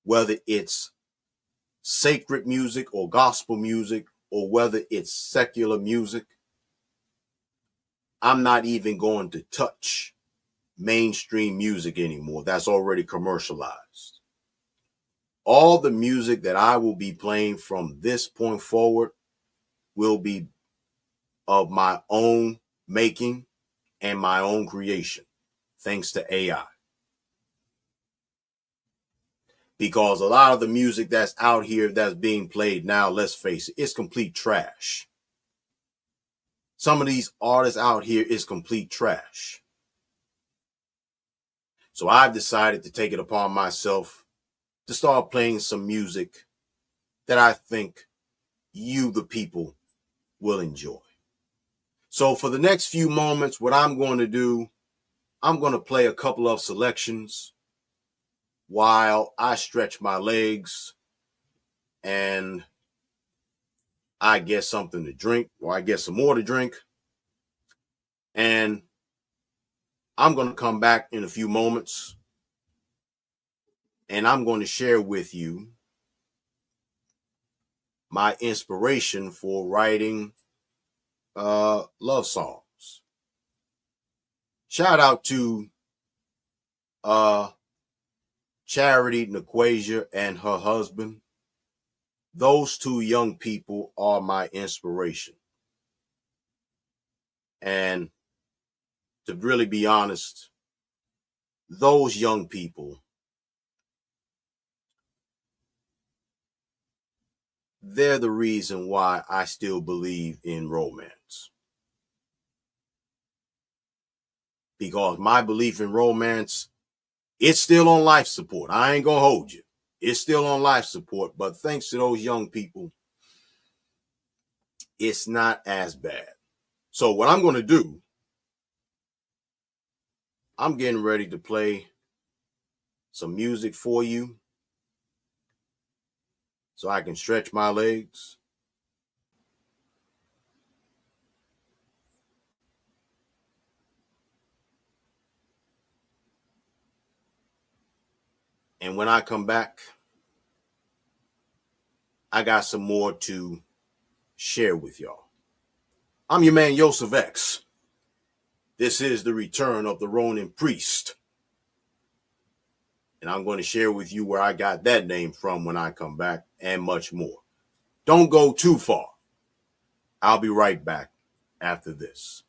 whether it's sacred music or gospel music, or whether it's secular music, I'm not even going to touch mainstream music anymore. That's already commercialized. All the music that I will be playing from this point forward will be of my own making and my own creation, thanks to AI. Because a lot of the music that's out here that's being played now, let's face it, it's complete trash. Some of these artists out here is complete trash. So I've decided to take it upon myself to start playing some music that I think you, the people, will enjoy. So for the next few moments, what I'm going to do, I'm going to play a couple of selections while I stretch my legs and I get something to drink, or I get some more to drink. And I'm going to come back in a few moments and I'm going to share with you my inspiration for writing love songs. Shout out to Charity Naquasia and her husband. Those two young people are my inspiration. And to really be honest, those young people, they're the reason why I still believe in romance. Because my belief in romance, it's still on life support. I ain't gonna hold you. It's still on life support, but thanks to those young people, it's not as bad. So what I'm gonna do, I'm getting ready to play some music for you so I can stretch my legs. And when I come back, I got some more to share with y'all. I'm your man, Yosef X. This is the return of the Ronin priest. And I'm going to share with you where I got that name from when I come back and much more. Don't go too far. I'll be right back after this.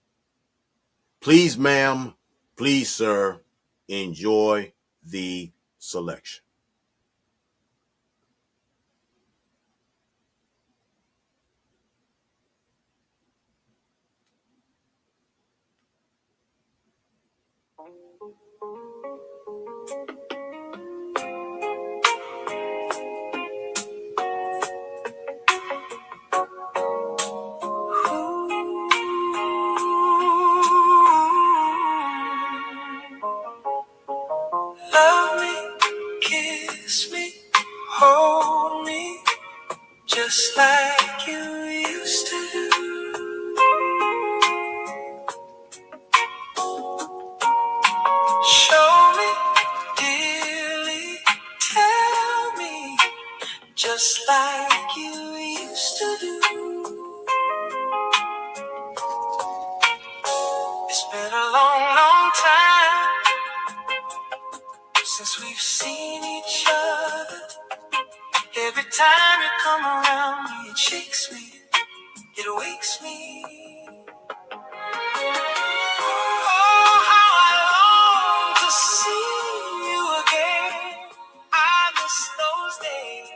Please, ma'am, please, sir, enjoy the selection. Love me, kiss me, hold me, just like you used to do. Show me dearly, tell me, just like you used to do. It's been a long, long time since we've seen each other. Every time you come around me, it shakes me, it wakes me. Oh, how I long to see you again. I miss those days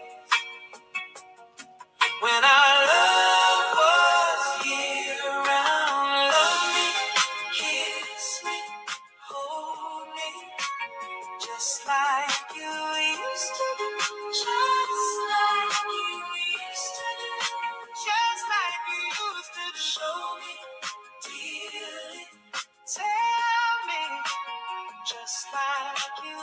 when our love was year round. Love me, kiss me, hold me, just like you used to do. Just like you used to do. Just like you used to do. Show me, dearly, tell me, just like you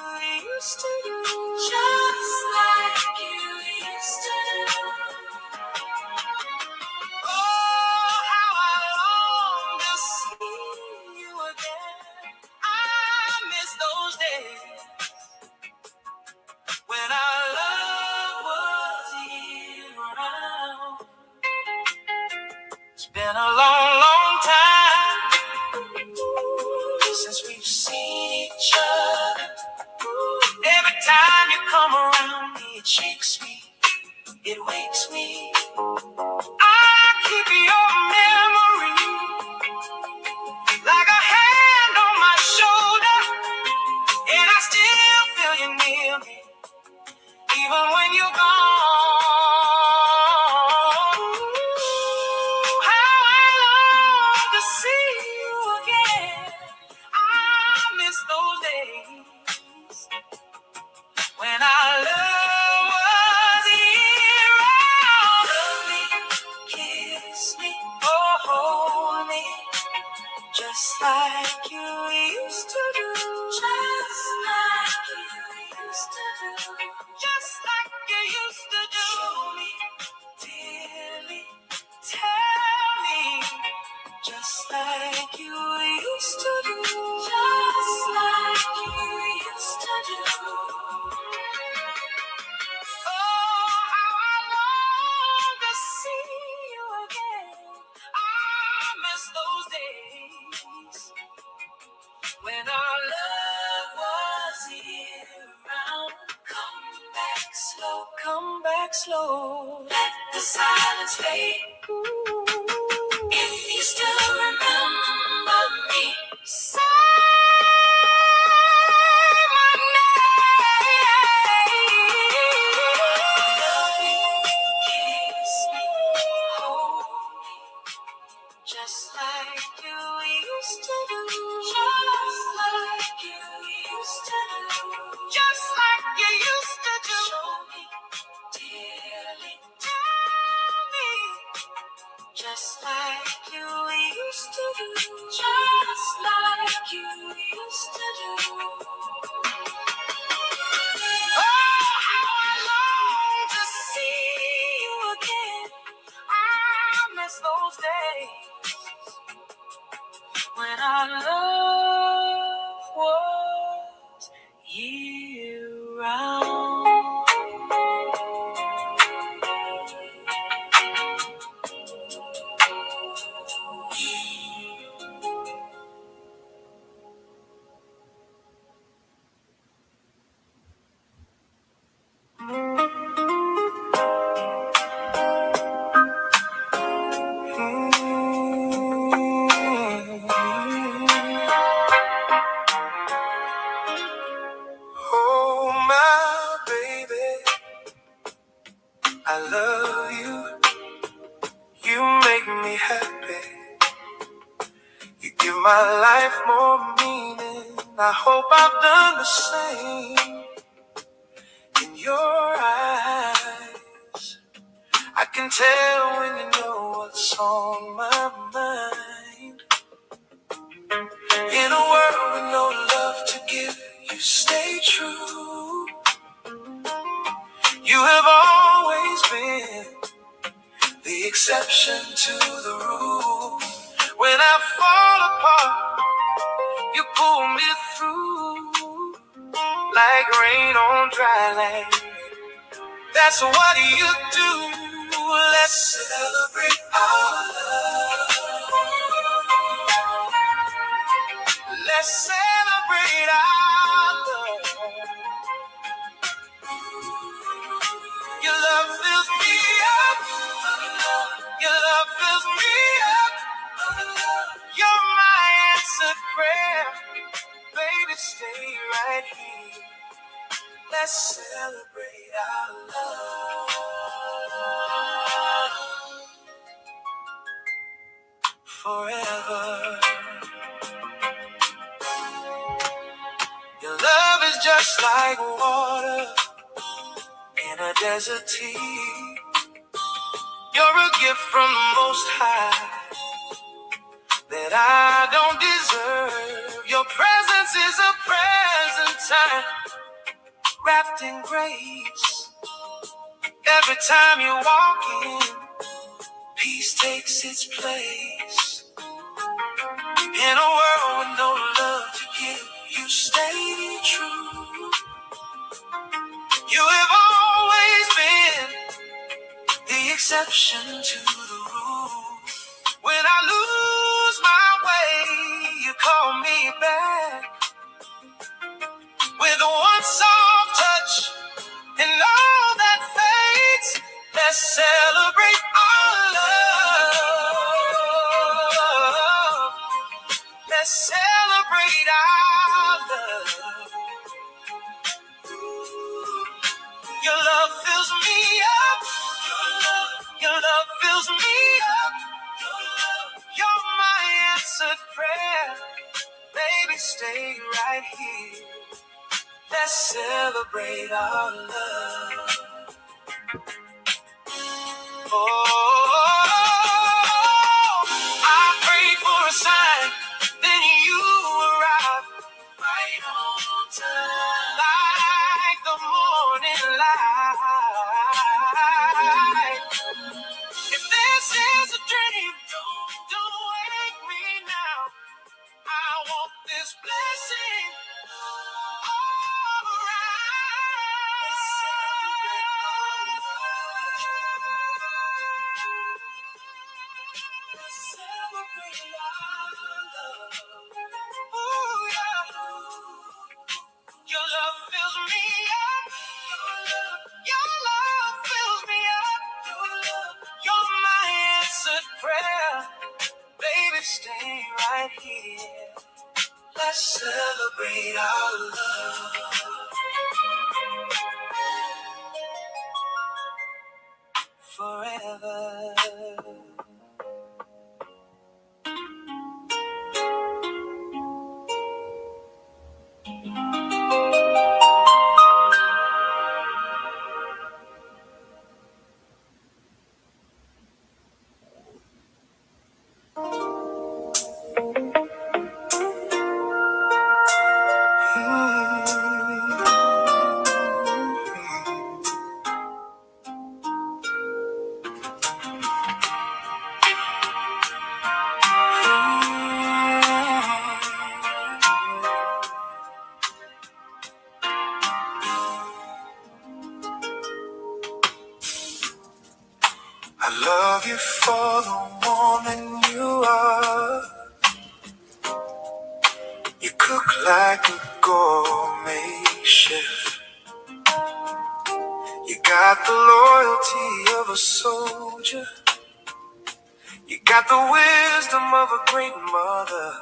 used to do. Just like you used to do. Oh, how I long to see you again. I miss those days when our love was year-round. It's been a long, long time since we've seen each other. Every time you come around me, it shakes me, it wakes me. I keep your memory like a hand on my shoulder, and I still feel you near me, even when you're gone. How I long to see you again. I miss those days when our love was year-round. Love me, kiss me, oh, hold me, just like you used to do. Just like you used to do. Just like you used to do. Show me, dearly, tell me, just like you used to do. Just like you used to do. Oh, how I long to see you again. I miss those days when our love was year-round. Come back slow, come back slow. Let the silence fade. If you still remember me, say my name. Love me, kiss me, hold me, just like you used to do. Just like you used to do. Just like you used to do. Show me, dearly, tell me, just like you used to do. Just like you used to do. Oh, how I long to see you again. I miss those days when our love was year-round. Oh, my baby, I love you. You make me happy. You give my life more meaning. I hope I've done the same. In your eyes, I can tell when you know what's on my mind. In a world with no love to give, you stay true. You have always been the exception to the rule. When I fall apart, you pull me through like rain on dry land. That's what you do. Let's celebrate our love. Let's celebrate our love. Your love fills me up. Your love fills me up. You're my answered prayer. Baby, stay right here. Let's celebrate our love forever. Your love is just like like water in a desert tea. You're a gift from the Most High that I don't deserve. Your presence is a present time wrapped in grace. Every time you walk in, peace takes its place. In a world with no love to give, you stay true. You have always been the exception to the rule. When I lose my way, you call me back with one soft touch and all that fades. Let's celebrate our love. Let's celebrate our love. Your love fills me up. Your love fills me up. You're my answered prayer. Baby, stay right here. Let's celebrate our love. Oh, I prayed for a sign, then you arrived right on time, like the morning light. If this is a dream, don't wake me now. I want this blessing all around. Let's celebrate our love. Ooh, yeah. Your love fills me up. Your love fills me up. You're my answered prayer. Baby, stay right here. Let's celebrate our love forever. I love you for the woman you are. You cook like a gourmet chef. You got the loyalty of a soldier. You got the wisdom of a great mother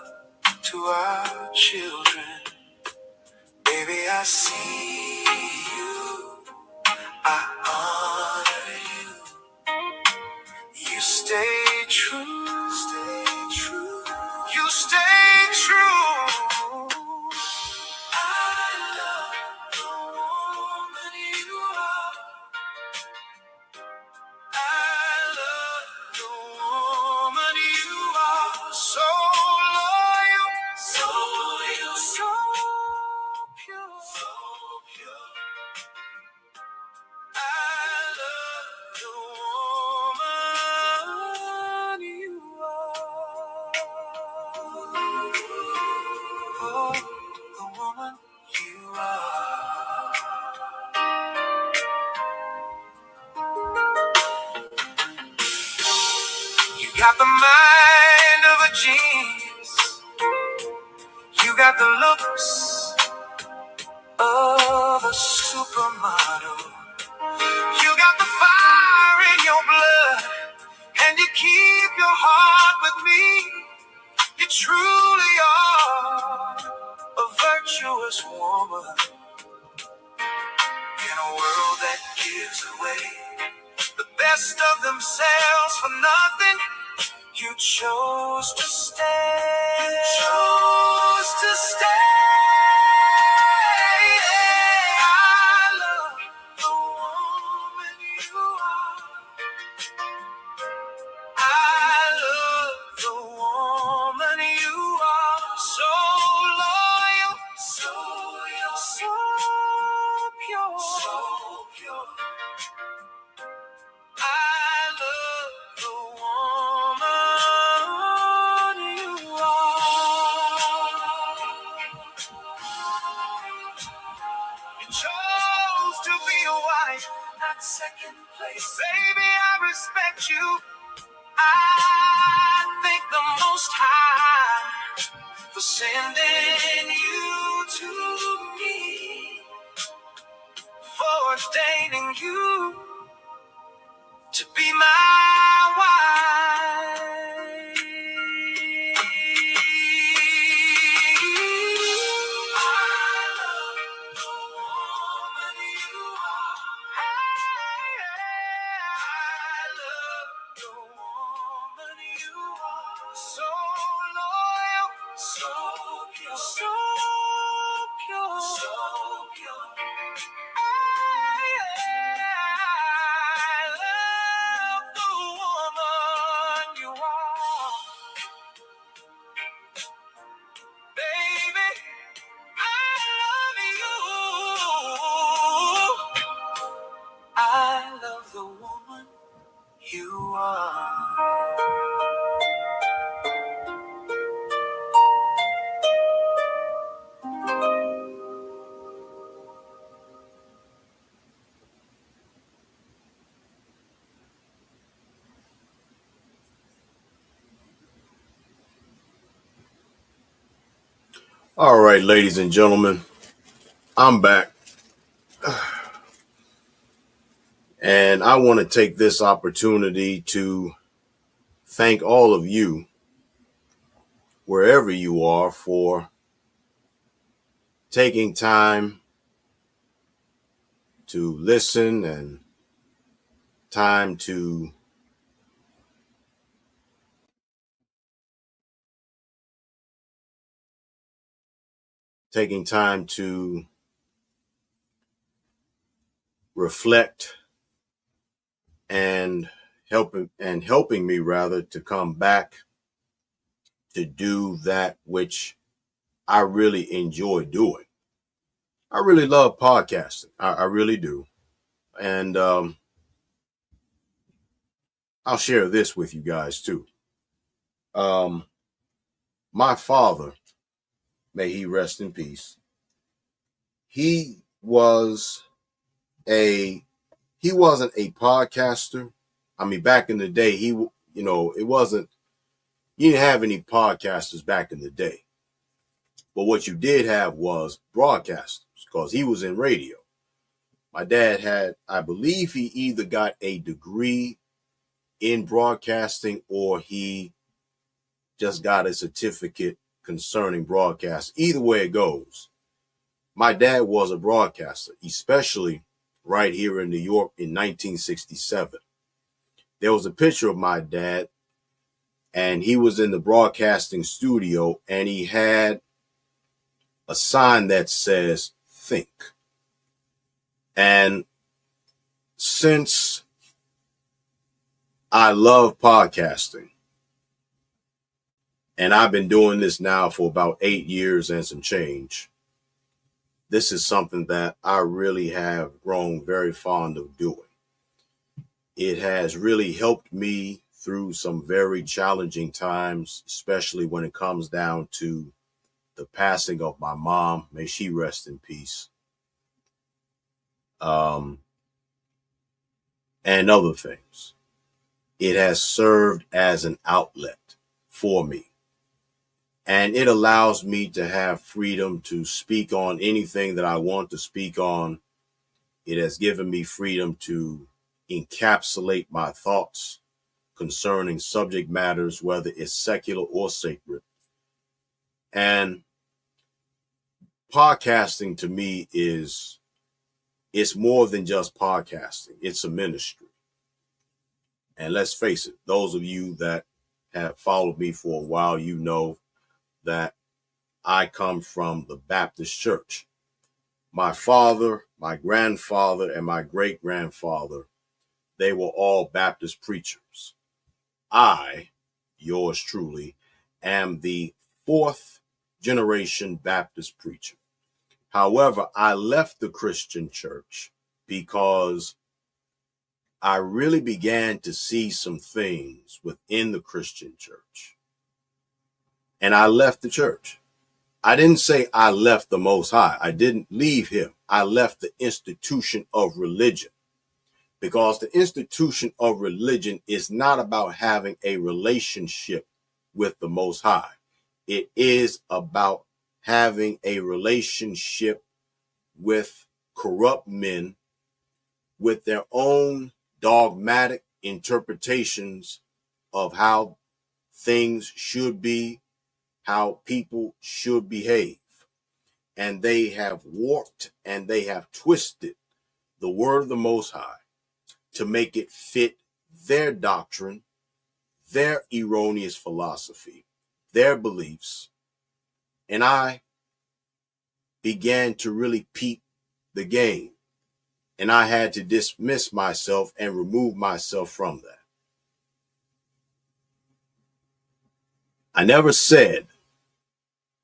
to our children. Baby, I see you. I honor you. You stay true. Stay true. You stay true. I love the woman you are. I love the woman you are. So loyal, so loyal, so pure, so pure. I love the woman you are. Oh, the woman you are. You got the mind of a genius. You got the looks of a supermodel. You got the fire in your blood, and you keep your heart with me. You truly are a virtuous woman in a world that gives away the best of themselves for nothing. You chose to stay. You chose to stay. I to be a wife, not second place. Baby, I respect you. I thank the Most High for sending you to me, for ordaining you to be my wife. I love the woman you are. I love the woman you are. So loyal, so pure, so pure, so pure. I love the woman you are, baby. I love you. I love the woman you are. All right, ladies and gentlemen, I'm back. And I want to take this opportunity to thank all of you, wherever you are, for taking time to listen and time to taking time to reflect and helping me rather to come back to do that which I really enjoy doing. I really love podcasting. I really do. And I'll share this with you guys too. My father, may he rest in peace. He was he wasn't a podcaster. I mean, back in the day, it wasn't, you didn't have any podcasters back in the day. But what you did have was broadcasters, because he was in radio. My dad had, I believe he either got a degree in broadcasting or he just got a certificate concerning broadcast. Either way it goes, my dad was a broadcaster, especially right here in New York in 1967. There was a picture of my dad, and he was in the broadcasting studio, and he had a sign that says think. And since I love podcasting, and I've been doing this now for about 8 years and some change, this is something that I really have grown very fond of doing. It has really helped me through some very challenging times, especially when it comes down to the passing of my mom. May she rest in peace. And other things. It has served as an outlet for me. And it allows me to have freedom to speak on anything that I want to speak on. It has given me freedom to encapsulate my thoughts concerning subject matters, whether it's secular or sacred. And podcasting to me it's more than just podcasting. It's a ministry. And let's face it, those of you that have followed me for a while, you know that I come from the Baptist church. My father, my grandfather, and my great-grandfather, they were all Baptist preachers. I, yours truly, am the fourth generation Baptist preacher. However, I left the Christian church because I really began to see some things within the Christian church. And I left the church. I didn't say I left the Most High. I didn't leave him. I left the institution of religion, because the institution of religion is not about having a relationship with the Most High. It is about having a relationship with corrupt men with their own dogmatic interpretations of how things should be, how people should behave. And they have warped and they have twisted the word of the Most High to make it fit their doctrine, their erroneous philosophy, their beliefs. And I began to really peep the game. And I had to dismiss myself and remove myself from that. I never said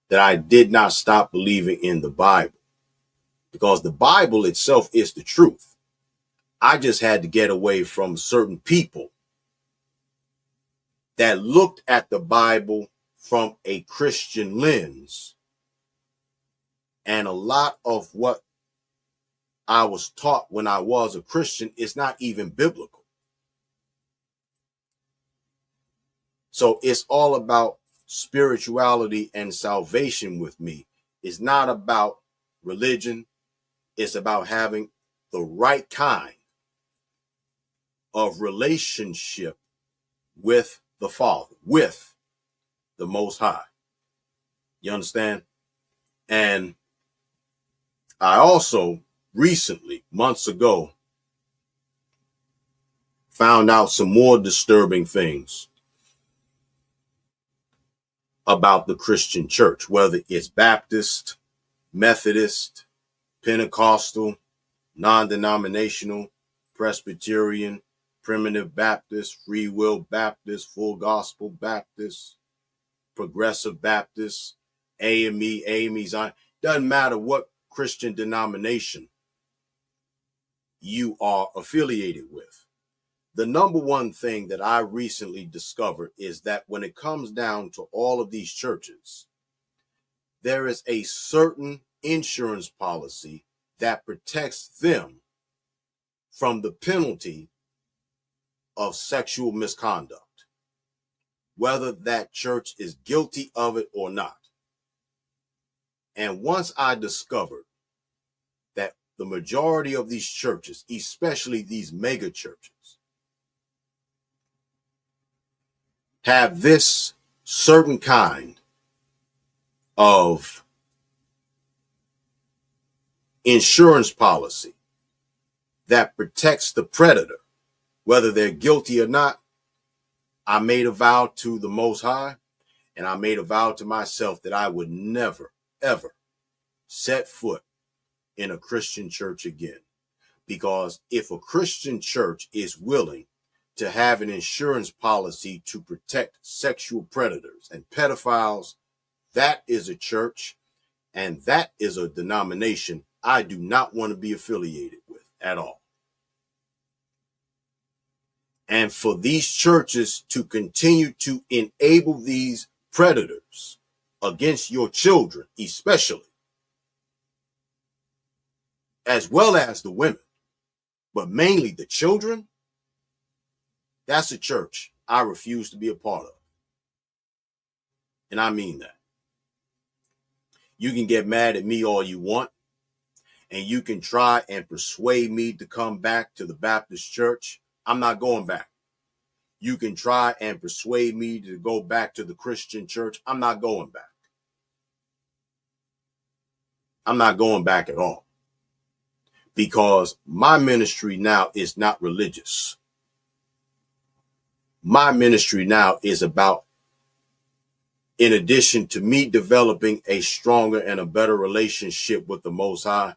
that I did not stop believing in the Bible, because the Bible itself is the truth. I just had to get away from certain people that looked at the Bible from a Christian lens. And a lot of what I was taught when I was a Christian is not even biblical. So it's all about spirituality and salvation with me. It's not about religion. It's about having the right kind of relationship with the Father, with the Most High. You understand? And I also recently, months ago, found out some more disturbing things about the Christian church, whether it's Baptist, Methodist, Pentecostal, non-denominational, Presbyterian, Primitive Baptist, Free Will Baptist, Full Gospel Baptist, Progressive Baptist, AME, Zion. Doesn't matter what Christian denomination you are affiliated with. The number one thing that I recently discovered is that when it comes down to all of these churches, there is a certain insurance policy that protects them from the penalty of sexual misconduct, whether that church is guilty of it or not. And once I discovered that the majority of these churches, especially these mega churches, have this certain kind of insurance policy that protects the predator, whether they're guilty or not, I made a vow to the Most High, and I made a vow to myself that I would never, ever set foot in a Christian church again. Because if a Christian church is willing to have an insurance policy to protect sexual predators and pedophiles, that is a church and that is a denomination I do not want to be affiliated with at all. And for these churches to continue to enable these predators against your children, especially, as well as the women, but mainly the children, that's a church I refuse to be a part of. And I mean that. You can get mad at me all you want, and you can try and persuade me to come back to the Baptist church. I'm not going back. You can try and persuade me to go back to the Christian church. I'm not going back. I'm not going back at all. Because my ministry now is not religious. My ministry now is about, in addition to me developing a stronger and a better relationship with the Most High,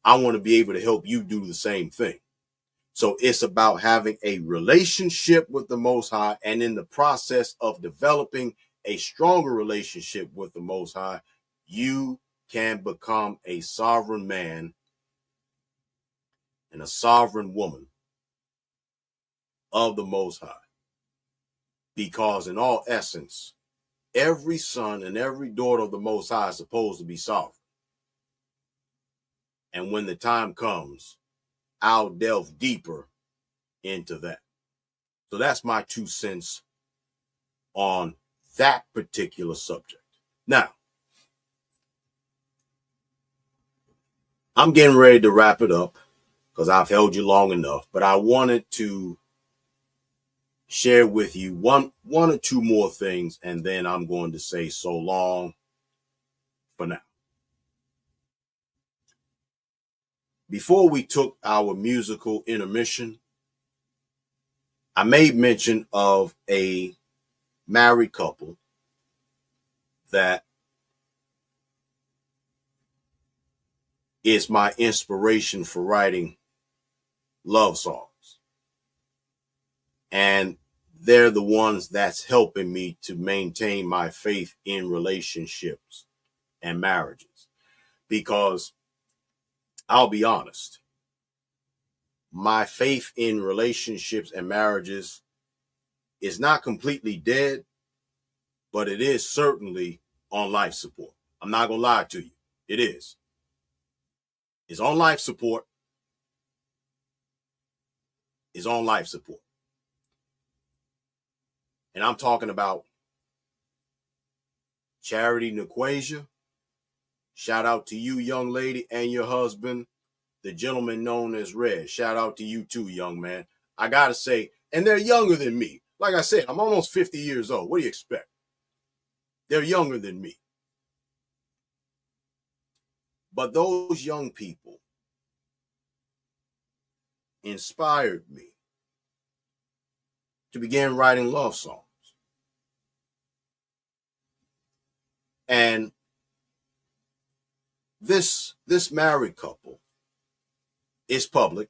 I want to be able to help you do the same thing. So it's about having a relationship with the Most High, and in the process of developing a stronger relationship with the Most High, you can become a sovereign man and a sovereign woman of the Most High. Because in all essence, every son and every daughter of the Most High is supposed to be sovereign. And when the time comes, I'll delve deeper into that. So that's my 2 cents on that particular subject. Now, I'm getting ready to wrap it up because I've held you long enough, but I wanted to share with you one or two more things, and then I'm going to say so long for now. Before we took our musical intermission, I made mention of a married couple that is my inspiration for writing love songs. And they're the ones that's helping me to maintain my faith in relationships and marriages. Because I'll be honest, my faith in relationships and marriages is not completely dead, but it is certainly on life support. I'm not going to lie to you. It is. It's on life support. It's on life support. And I'm talking about Charity Naquasia. Shout out to you, young lady, and your husband, the gentleman known as Red. Shout out to you too, young man. I got to say, and they're younger than me. Like I said, I'm almost 50 years old. What do you expect? They're younger than me. But those young people inspired me to begin writing love songs. And this married couple is public.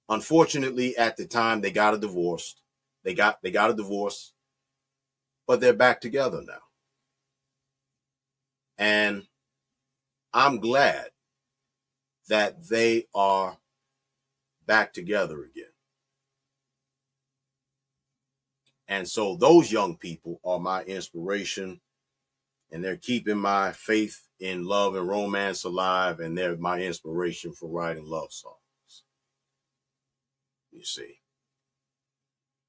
Unfortunately, at the time they got a divorce. They got a divorce, but they're back together now. And I'm glad that they are back together again. And so those young people are my inspiration, and they're keeping my faith in love and romance alive, and they're my inspiration for writing love songs. You see.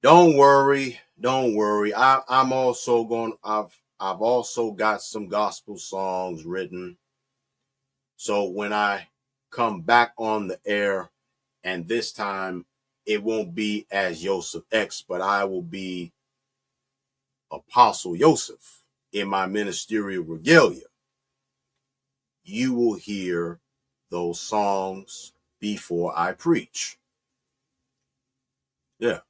Don't worry. I'm also I've also got some gospel songs written. So when I come back on the air, and this time it won't be as Yosef X, but I will be Apostle Yosef in my ministerial regalia, you will hear those songs before I preach. Yeah.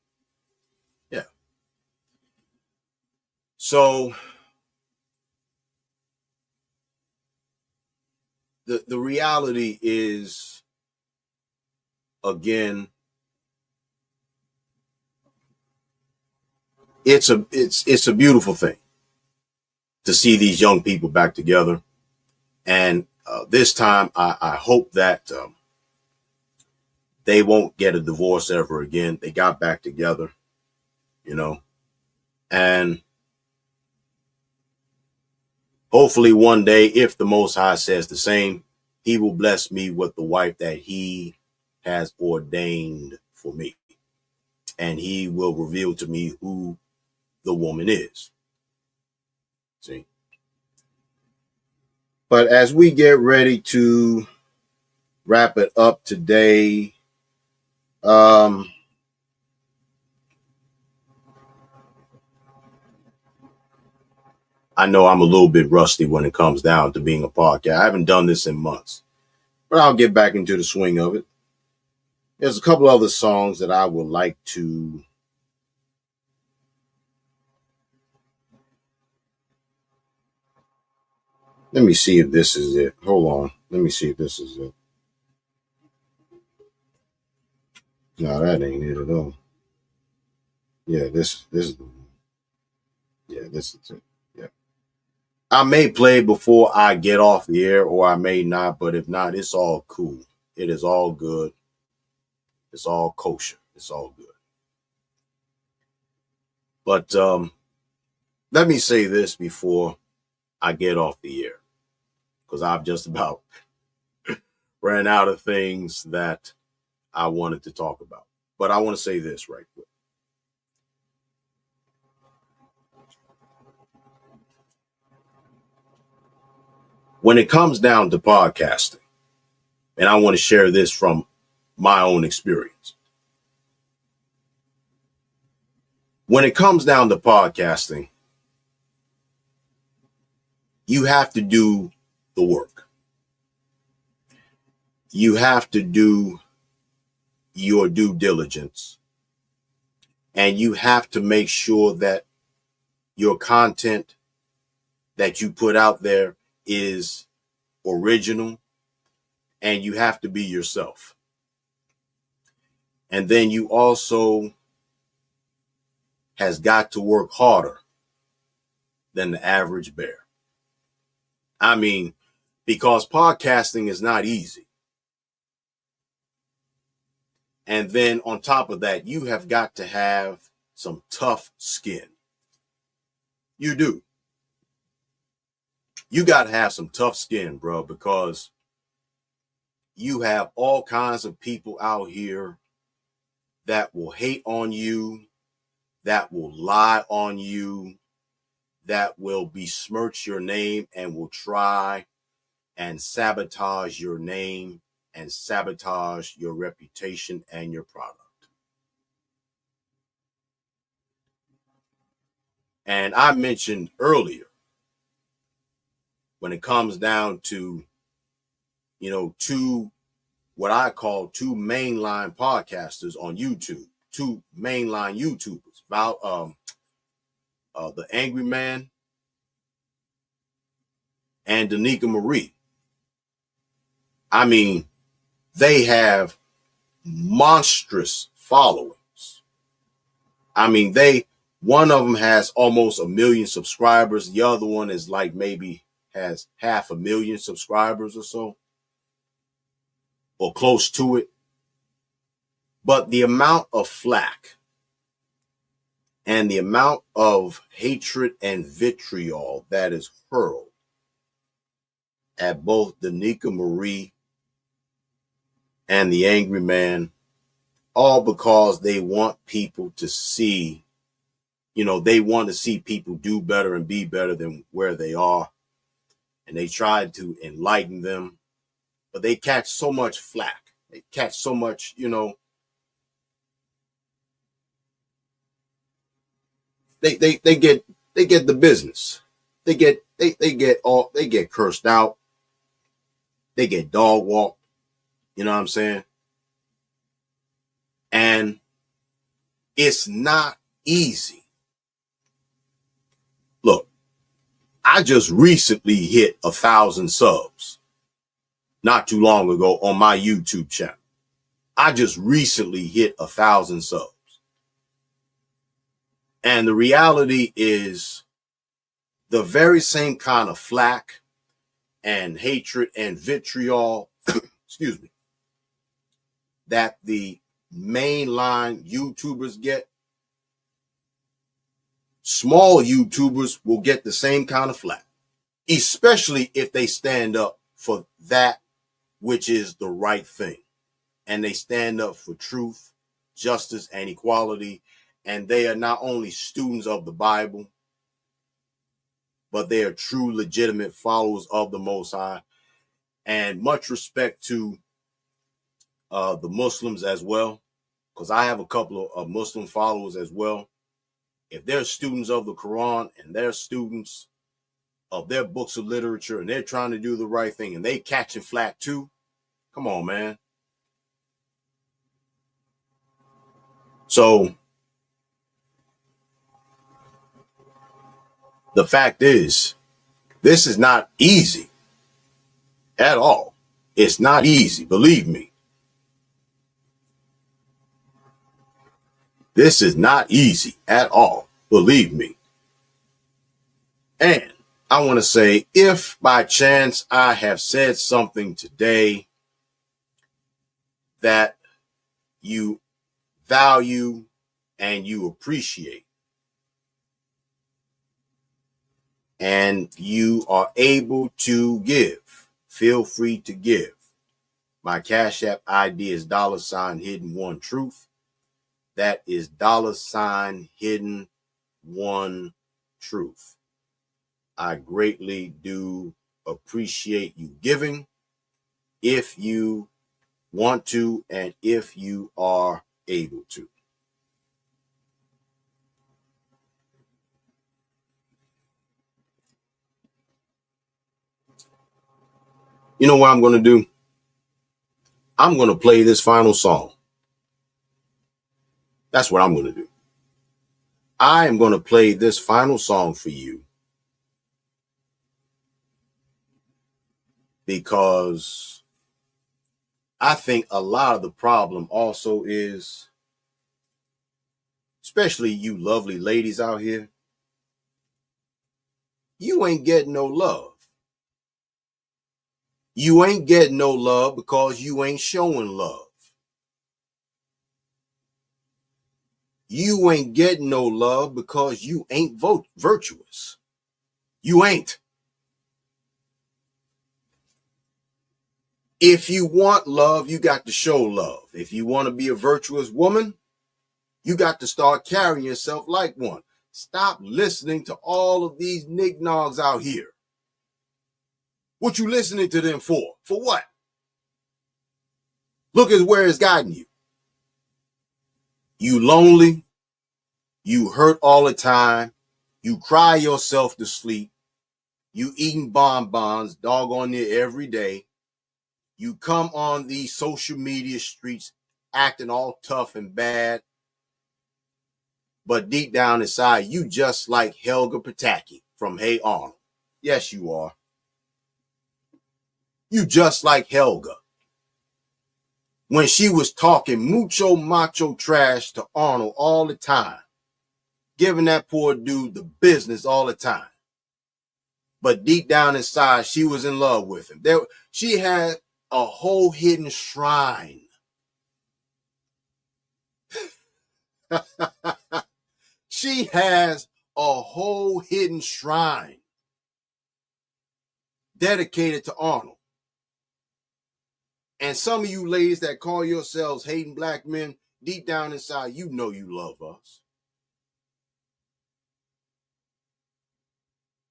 So the reality is, again, it's a beautiful thing to see these young people back together. And this time, I hope that they won't get a divorce ever again. They got back together, and hopefully one day, if the Most High says the same, he will bless me with the wife that he has ordained for me. And he will reveal to me who the woman is. See? But as we get ready to wrap it up today, I know I'm a little bit rusty when it comes down to being a podcast. I haven't done this in months, but I'll get back into the swing of it. There's a couple other songs that I would like to let me see if this is it. Hold on. Let me see if this is it. No, that ain't it at all. Yeah, this is the one. Yeah, this is it. Yeah. I may play before I get off the air, or I may not, but if not, it's all cool. It is all good. It's all kosher. It's all good. But let me say this before I get off the air, because I've just about ran out of things that I wanted to talk about. But I want to say this right quick. When it comes down to podcasting, and I want to share this from my own experience. When it comes down to podcasting, you have to do the work. You have to do your due diligence. And you have to make sure that your content that you put out there is original, and you have to be yourself. And then you also has got to work harder than the average bear. I mean, because podcasting is not easy. And then on top of that, you have got to have some tough skin. You do. You got to have some tough skin, bro, because you have all kinds of people out here that will hate on you, that will lie on you, that will besmirch your name and will try and sabotage your name and sabotage your reputation and your product. And I mentioned earlier, when it comes down to, what I call two mainline podcasters on YouTube, two mainline YouTubers, the Angry Man and Danica Marie. I mean, they have monstrous followings. I mean, one of them has almost 1 million subscribers. The other one is like maybe has 500,000 subscribers or so, or close to it. But the amount of flack and the amount of hatred and vitriol that is hurled at both Danica Marie and the Angry Man, all because they want people to see, they want to see people do better and be better than where they are. And they try to enlighten them, but they catch so much flack. They catch so much, they get the business. They get cursed out. They get dog walked. You know what I'm saying? And it's not easy. Look, I just recently hit 1,000 subs not too long ago on my YouTube channel. I just recently hit 1,000 subs. And the reality is the very same kind of flack and hatred and vitriol, excuse me, that the mainline YouTubers get, small YouTubers will get the same kind of flack, especially if they stand up for that which is the right thing. And they stand up for truth, justice, and equality. And they are not only students of the Bible, but they are true, legitimate followers of the Most High. And much respect to the Muslims as well, because I have a couple of Muslim followers as well. If they're students of the Quran and they're students of their books of literature and they're trying to do the right thing and they catching flack too, come on, man. So the fact is, this is not easy at all. It's not easy, believe me. This is not easy at all, believe me. And I want to say, if by chance I have said something today that you value and you appreciate, and you are able to give, feel free to give. My Cash App ID is $hidden1truth. That is $hidden1truth. I greatly do appreciate you giving if you want to and if you are able to. You know what I'm going to do? I'm going to play this final song. That's what I'm going to do. I am going to play this final song for you because I think a lot of the problem also is, especially you lovely ladies out here, you ain't getting no love. You ain't getting no love because you ain't showing love. You ain't getting no love because you ain't virtuous. You ain't. If you want love, you got to show love. If you want to be a virtuous woman, you got to start carrying yourself like one. Stop listening to all of these nignogs out here. What you listening to them for? For what? Look at where it's gotten you. You lonely. You hurt all the time. You cry yourself to sleep. You eating bonbons, doggone near every day. You come on these social media streets acting all tough and bad. But deep down inside, you just like Helga Pataki from Hey Arnold. Yes, you are. You just like Helga. When she was talking mucho macho trash to Arnold all the time, giving that poor dude the business all the time. But deep down inside, she was in love with him. She had a whole hidden shrine. She has a whole hidden shrine dedicated to Arnold. And some of you ladies that call yourselves hating black men, deep down inside, you know you love us.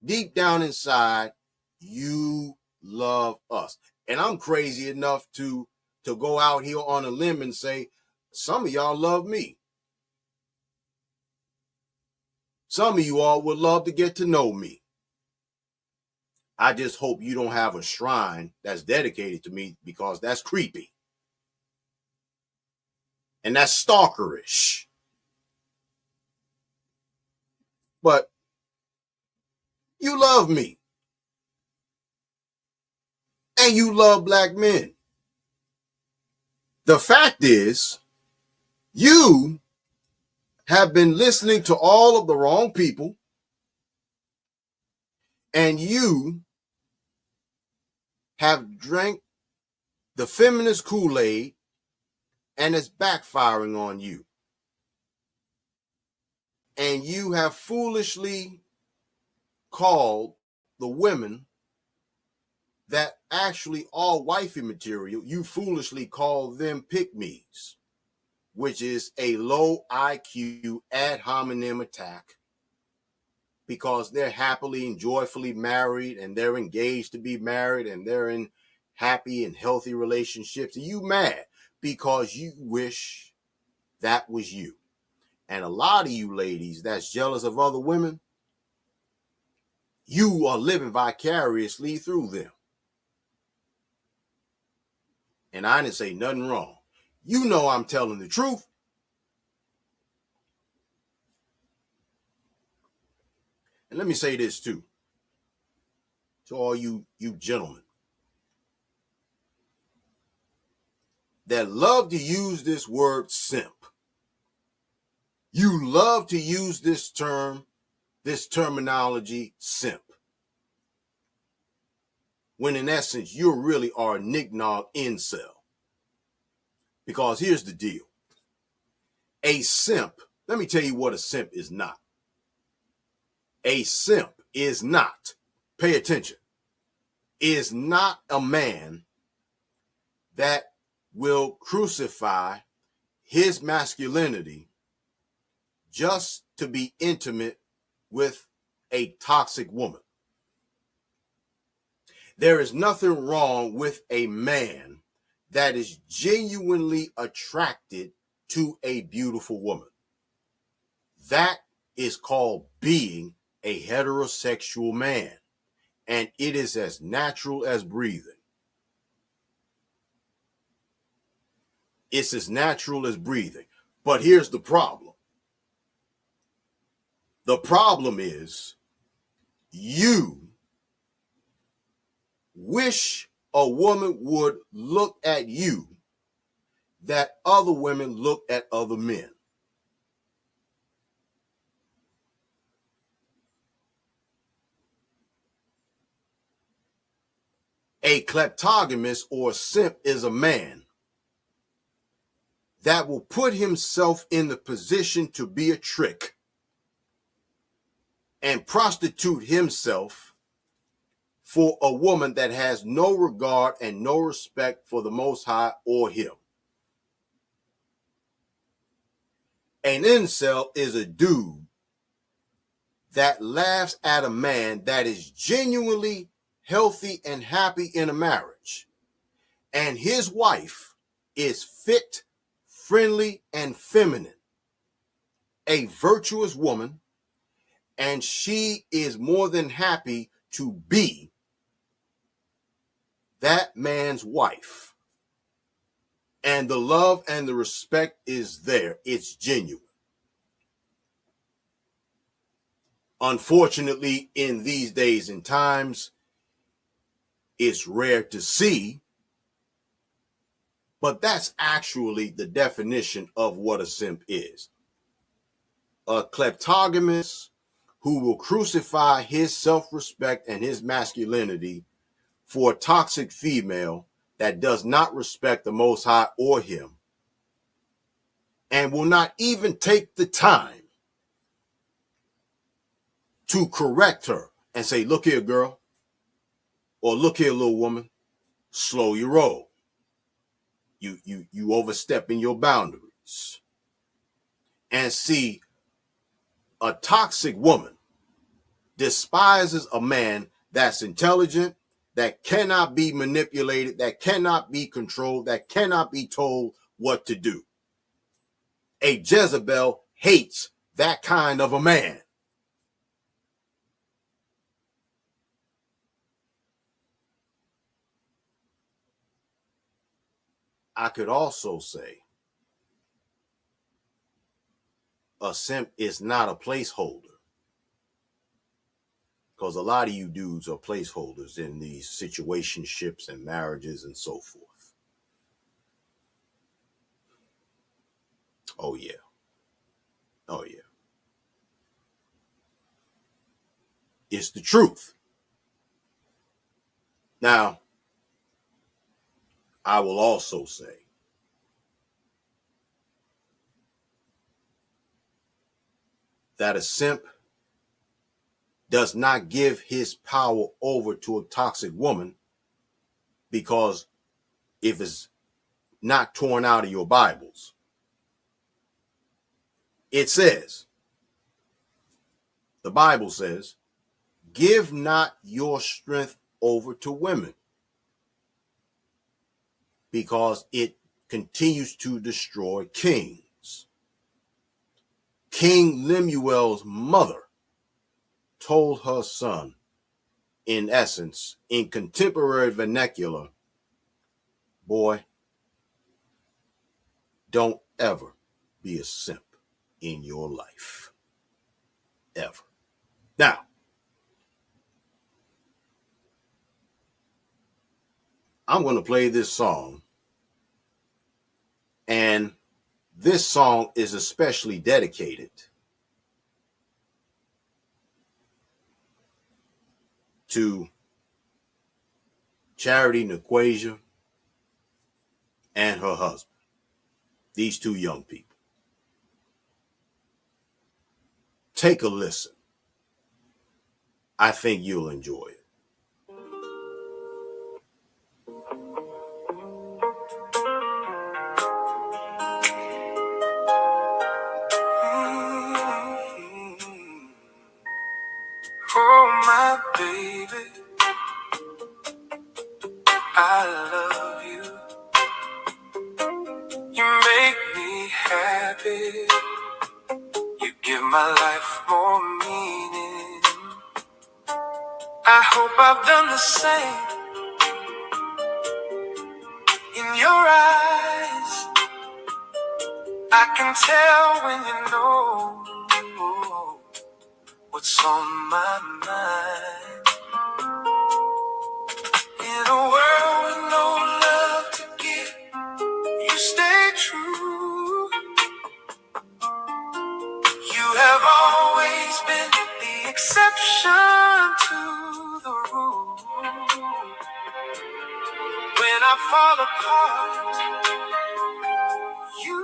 Deep down inside, you love us. And I'm crazy enough to go out here on a limb and say, some of y'all love me. Some of you all would love to get to know me. I just hope you don't have a shrine that's dedicated to me because that's creepy. And that's stalkerish. But you love me. And you love black men. The fact is, you have been listening to all of the wrong people, and you have drank the feminist Kool-Aid, and it's backfiring on you. And you have foolishly called the women that actually are wifey material, you foolishly call them pick-me's, which is a low IQ ad hominem attack because they're happily and joyfully married and they're engaged to be married and they're in happy and healthy relationships. And you mad because you wish that was you. And a lot of you ladies that's jealous of other women, you are living vicariously through them. And I didn't say nothing wrong. You know I'm telling the truth. And let me say this too, to all you gentlemen that love to use this word simp. You love to use this term, this terminology, simp. When in essence, you really are a knick-knock incel. Because here's the deal. A simp, let me tell you what a simp is not. A simp is not, pay attention, is not a man that will crucify his masculinity just to be intimate with a toxic woman. There is nothing wrong with a man that is genuinely attracted to a beautiful woman. That is called being a heterosexual man, and it is as natural as breathing. It's as natural as breathing. But here's the problem. The problem is you wish a woman would look at you that other women look at other men. A kleptogamist or simp is a man that will put himself in the position to be a trick and prostitute himself for a woman that has no regard and no respect for the Most High or him. An incel is a dude that laughs at a man that is genuinely healthy and happy in a marriage, and his wife is fit, friendly, and feminine, a virtuous woman, and she is more than happy to be that man's wife. And the love and the respect is there. It's genuine. Unfortunately, in these days and times, it's rare to see, but that's actually the definition of what a simp is. A kleptogamist who will crucify his self-respect and his masculinity for a toxic female that does not respect the Most High or him, and will not even take the time to correct her and say, look here, girl, or look here, little woman, slow your roll. You overstepping your boundaries. And see, a toxic woman despises a man that's intelligent, that cannot be manipulated, that cannot be controlled, that cannot be told what to do. A Jezebel hates that kind of a man. I could also say a simp is not a placeholder, because a lot of you dudes are placeholders in these situationships and marriages and so forth. Oh, yeah. Oh, yeah. It's the truth. Now, I will also say that a simp does not give his power over to a toxic woman, because if it's not torn out of your Bibles, it says, the Bible says, give not your strength over to women, because it continues to destroy kings. King Lemuel's mother told her son, in essence, in contemporary vernacular, boy, don't ever be a simp in your life. Ever. Now, I'm going to play this song, and this song is especially dedicated to Charity Naquasia and her husband, these two young people. Take a listen. I think you'll enjoy it. habit. You give my life more meaning. I hope I've done the same. In your eyes, I can tell when you know what's on my mind. In a world with no love to give, you stay true. You have always been the exception to the rule. When I fall apart, you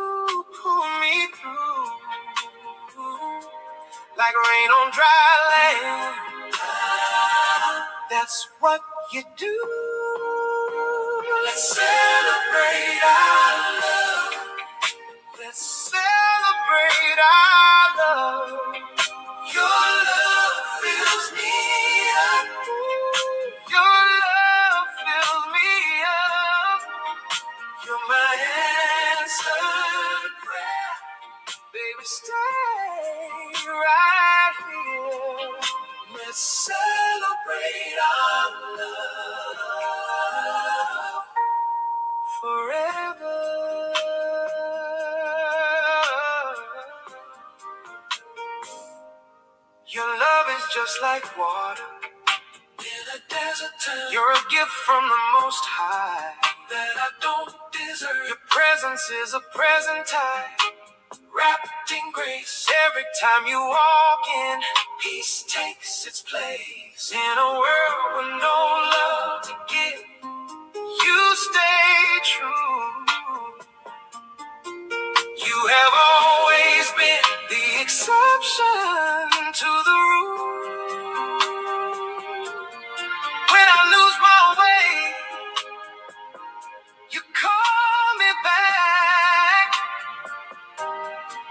pull me through. Like rain on dry land. That's what you do. Let's celebrate our love. Let's celebrate our love. Your love fills me up. Your love fills me up. You're my answered prayer. Baby, stay right here. Let's celebrate our love forever. Your love is just like water in a desert town. You're a gift from the Most High that I don't deserve. Your presence is a present time, wrapped in grace. Every time you walk in, peace takes its place. In a world with no love to give, you stay true. You have always been the exception to the rule. When I lose my way, you call me back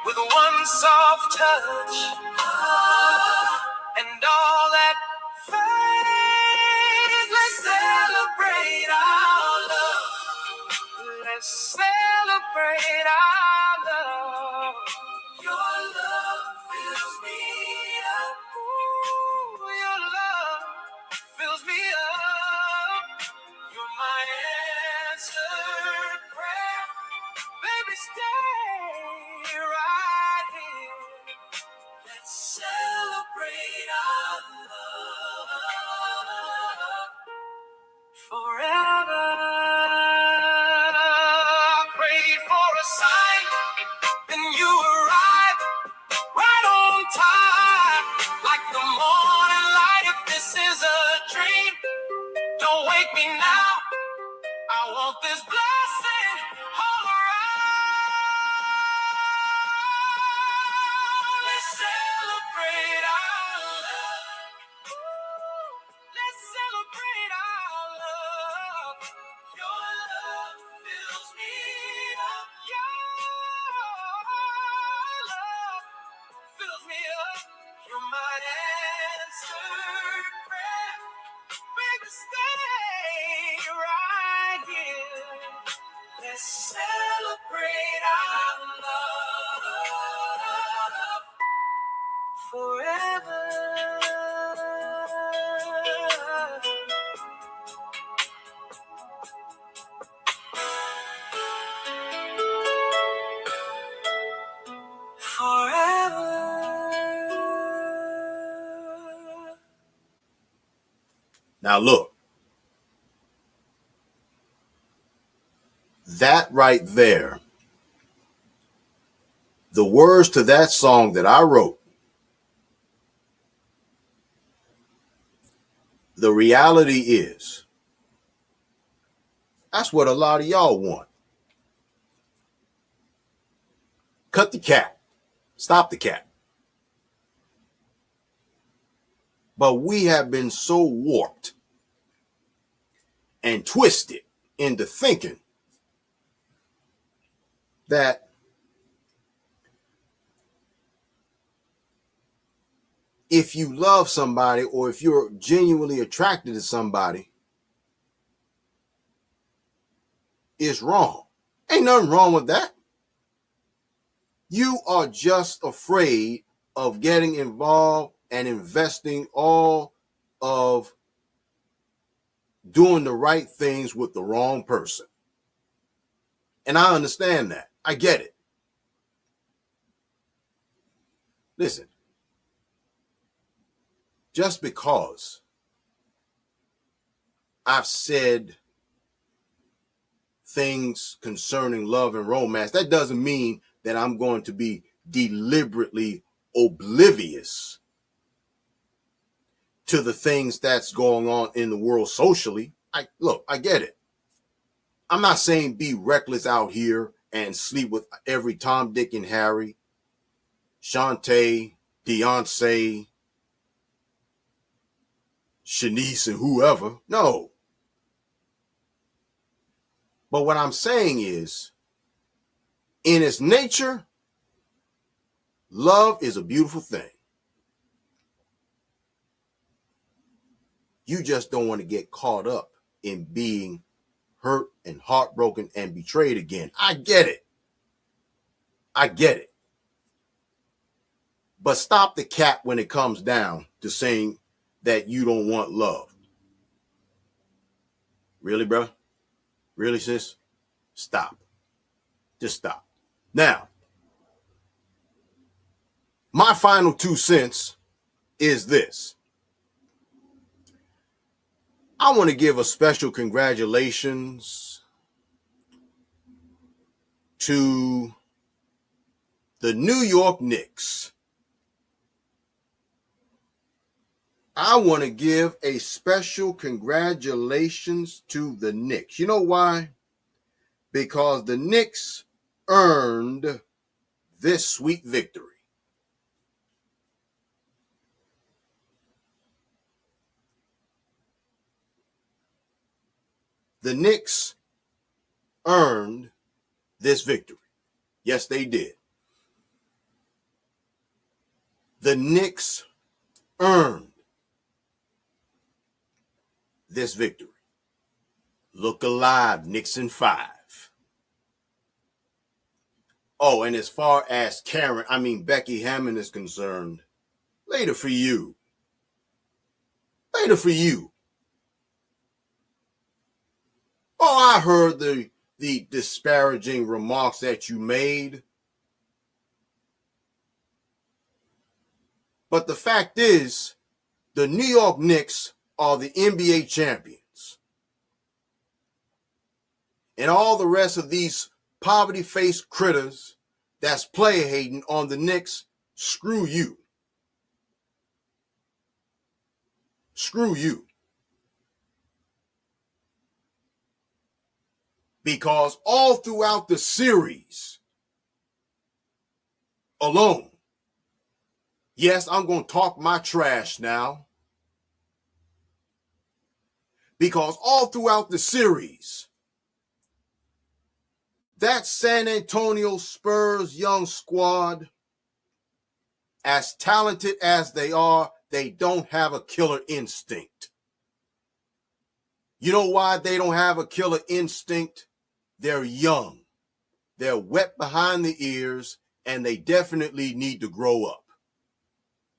with one soft touch and all that fades. Let's celebrate our love. Let's celebrate our love. Your love fills me up. Ooh, your love fills me up. You're my answered prayer. Baby, stay right here. Let's celebrate our love forever. Prayed for a sign, then you arrived right on time, like the morning light. If this is a dream, don't wake me now. I want this blessing all around. Let's celebrate our love. Let's celebrate our love. Your love fills me up. Your love fills me up. You're my answered prayer. Baby, stay right here. Let's celebrate our love forever. Forever. Now look, that right there, the words to that song that I wrote, the reality is, that's what a lot of y'all want. Cut the cap. Stop the cap. But we have been so warped and twisted into thinking that if you love somebody or if you're genuinely attracted to somebody, it's wrong. Ain't nothing wrong with that. You are just afraid of getting involved and investing all of doing the right things with the wrong person. And I understand that. I get it. Listen, just because I've said things concerning love and romance, that doesn't mean that I'm going to be deliberately oblivious to the things that's going on in the world socially. I get it. I'm not saying be reckless out here and sleep with every Tom, Dick, and Harry, Shantae, Beyonce, Shanice, and whoever. No. But what I'm saying is, in its nature, love is a beautiful thing. You just don't want to get caught up in being hurt and heartbroken and betrayed again. I get it. I get it. But stop the cap when it comes down to saying that you don't want love. Really, bro? Really, sis? Stop. Just stop. Now, my final 2 cents is this. I want to give a special congratulations to the New York Knicks. I want to give a special congratulations to the Knicks. You know why? Because the Knicks earned this sweet victory. The Knicks earned this victory. Yes, they did. The Knicks earned this victory. Look alive, Knicks in 5. Oh, and as far as Becky Hammond is concerned, later for you. Later for you. Oh, I heard the disparaging remarks that you made. But the fact is, the New York Knicks are the NBA champions. And all the rest of these poverty-faced critters that's player hating on the Knicks, screw you. Screw you. Because all throughout the series alone, yes, I'm going to talk my trash now. Because all throughout the series, that San Antonio Spurs young squad, as talented as they are, they don't have a killer instinct. You know why they don't have a killer instinct? They're young. They're wet behind the ears, and they definitely need to grow up.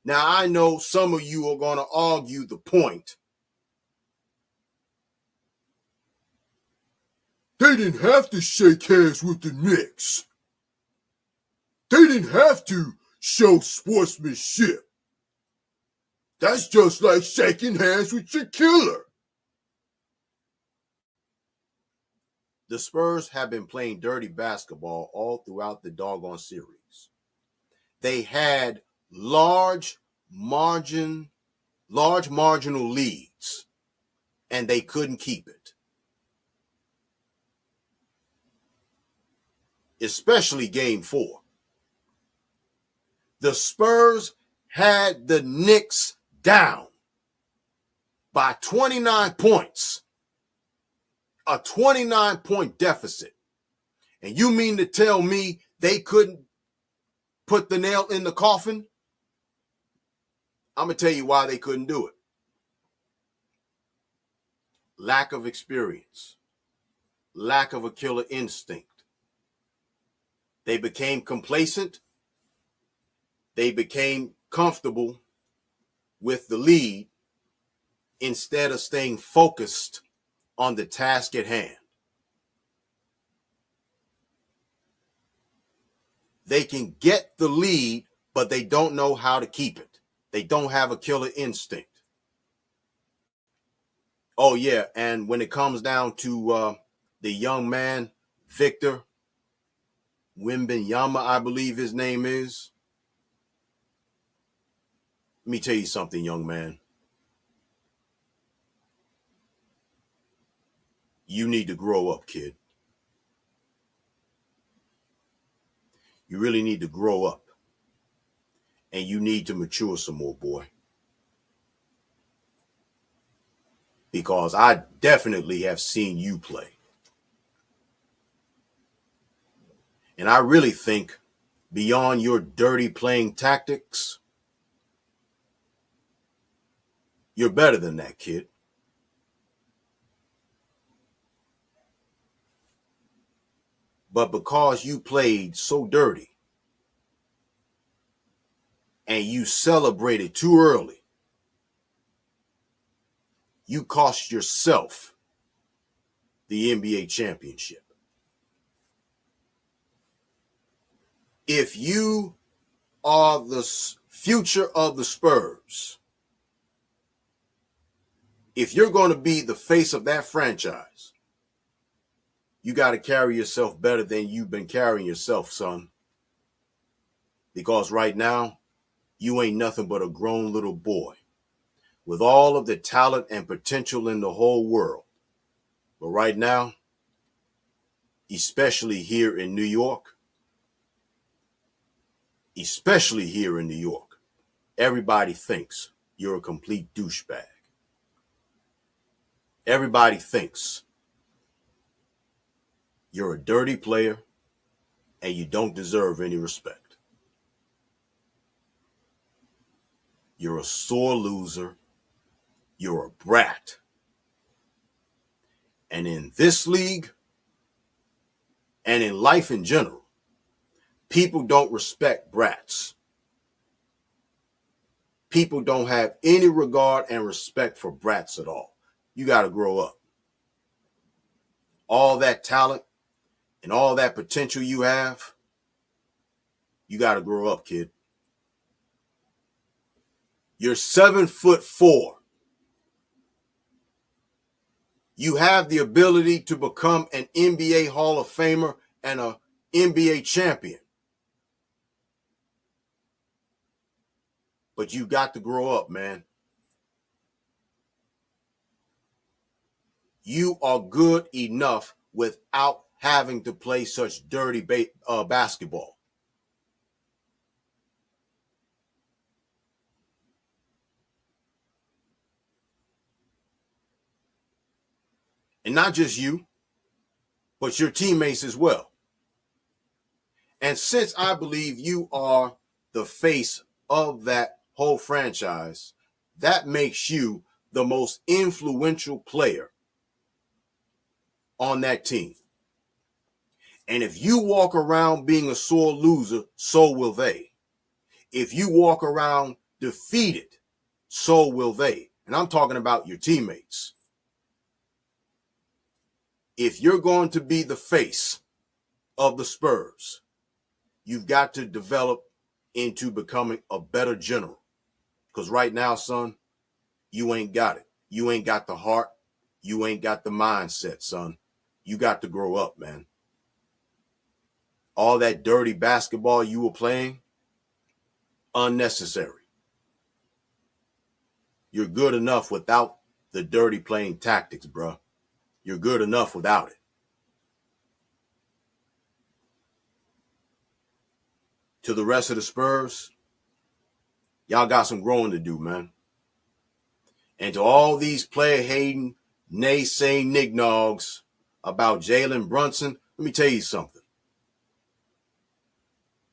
Now, I know some of you are going to argue the point. They didn't have to shake hands with the Knicks. They didn't have to show sportsmanship. That's just like shaking hands with your killer. The Spurs have been playing dirty basketball all throughout the doggone series. They had large marginal leads, and they couldn't keep it. Especially game 4. The Spurs had the Knicks down by 29 points. A 29-point deficit. And you mean to tell me they couldn't put the nail in the coffin? I'm going to tell you why they couldn't do it. Lack of experience. Lack of a killer instinct. They became complacent. They became comfortable with the lead instead of staying focused on the task at hand. They can get the lead, but they don't know how to keep it. They don't have a killer instinct. Oh, yeah, and when it comes down to the young man, Victor Wembanyama, I believe his name is. Let me tell you something, young man. You need to grow up, kid. You really need to grow up. And you need to mature some more, boy. Because I definitely have seen you play. And I really think beyond your dirty playing tactics, you're better than that, kid. But because you played so dirty and you celebrated too early, you cost yourself the NBA championship. If you are the future of the Spurs, if you're going to be the face of that franchise, you got to carry yourself better than you've been carrying yourself, son. Because right now, you ain't nothing but a grown little boy with all of the talent and potential in the whole world. But right now, especially here in New York, everybody thinks you're a complete douchebag. Everybody thinks you're a dirty player and you don't deserve any respect. You're a sore loser. You're a brat. And in this league and in life in general, people don't respect brats. People don't have any regard and respect for brats at all. You got to grow up. All that talent and all that potential you have, you got to grow up, kid. You're 7'4". You have the ability to become an NBA Hall of Famer and an NBA champion. But you got to grow up, man. You are good enough without having to play such dirty basketball. And not just you, but your teammates as well. And since I believe you are the face of that whole franchise, that makes you the most influential player on that team. And if you walk around being a sore loser, so will they. If you walk around defeated, so will they. And I'm talking about your teammates. If you're going to be the face of the Spurs, you've got to develop into becoming a better general. Because right now, son, you ain't got it. You ain't got the heart. You ain't got the mindset, son. You got to grow up, man. All that dirty basketball you were playing, unnecessary. You're good enough without the dirty playing tactics, bro. You're good enough without it. To the rest of the Spurs, y'all got some growing to do, man. And to all these player-hating, naysaying nignogs about Jalen Brunson, let me tell you something.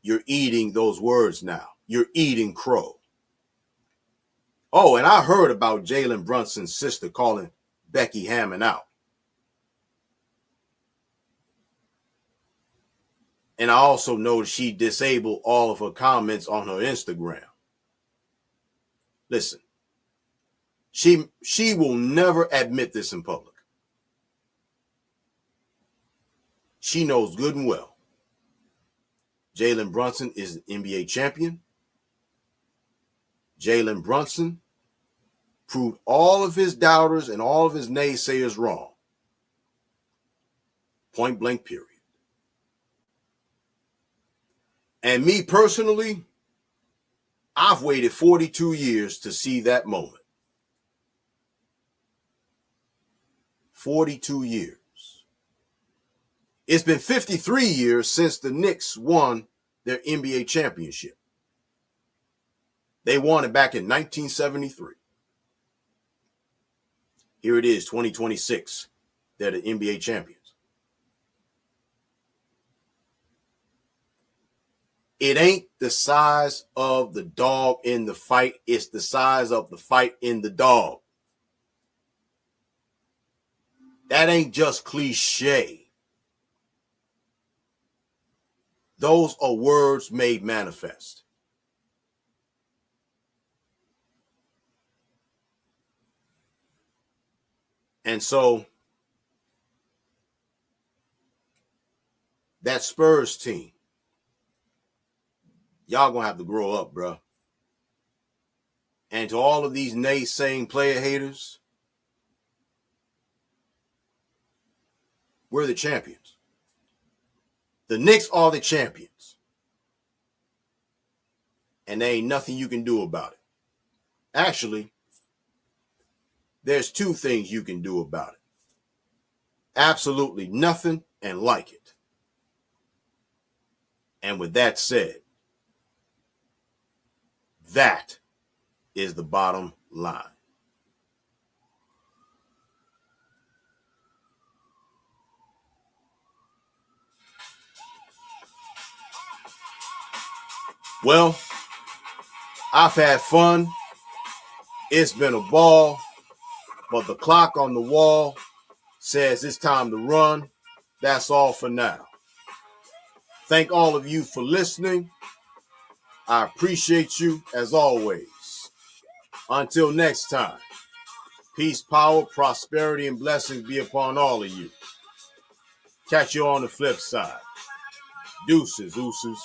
You're eating those words now. You're eating crow. Oh, and I heard about Jalen Brunson's sister calling Becky Hammon out. And I also know that she disabled all of her comments on her Instagram. Listen, she will never admit this in public. She knows good and well Jalen Brunson is an NBA champion. Jalen Brunson proved all of his doubters and all of his naysayers wrong. Point blank, period. And me personally, I've waited 42 years to see that moment. 42 years. It's been 53 years since the Knicks won their NBA championship. They won it back in 1973. Here it is, 2026. They're the NBA champions. It ain't the size of the dog in the fight. It's the size of the fight in the dog. That ain't just cliche. Those are words made manifest. And so that Spurs team, y'all gonna have to grow up, bro. And to all of these naysaying player haters, we're the champions. The Knicks are the champions. And there ain't nothing you can do about it. Actually, there's two things you can do about it. Absolutely nothing and like it. And with that said, that is the bottom line. Well, I've had fun. It's been a ball, but the clock on the wall says it's time to run. That's all for now. Thank all of you for listening. I appreciate you as always. Until next time, peace, power, prosperity, and blessings be upon all of you. Catch you on the flip side. Deuces, ooses.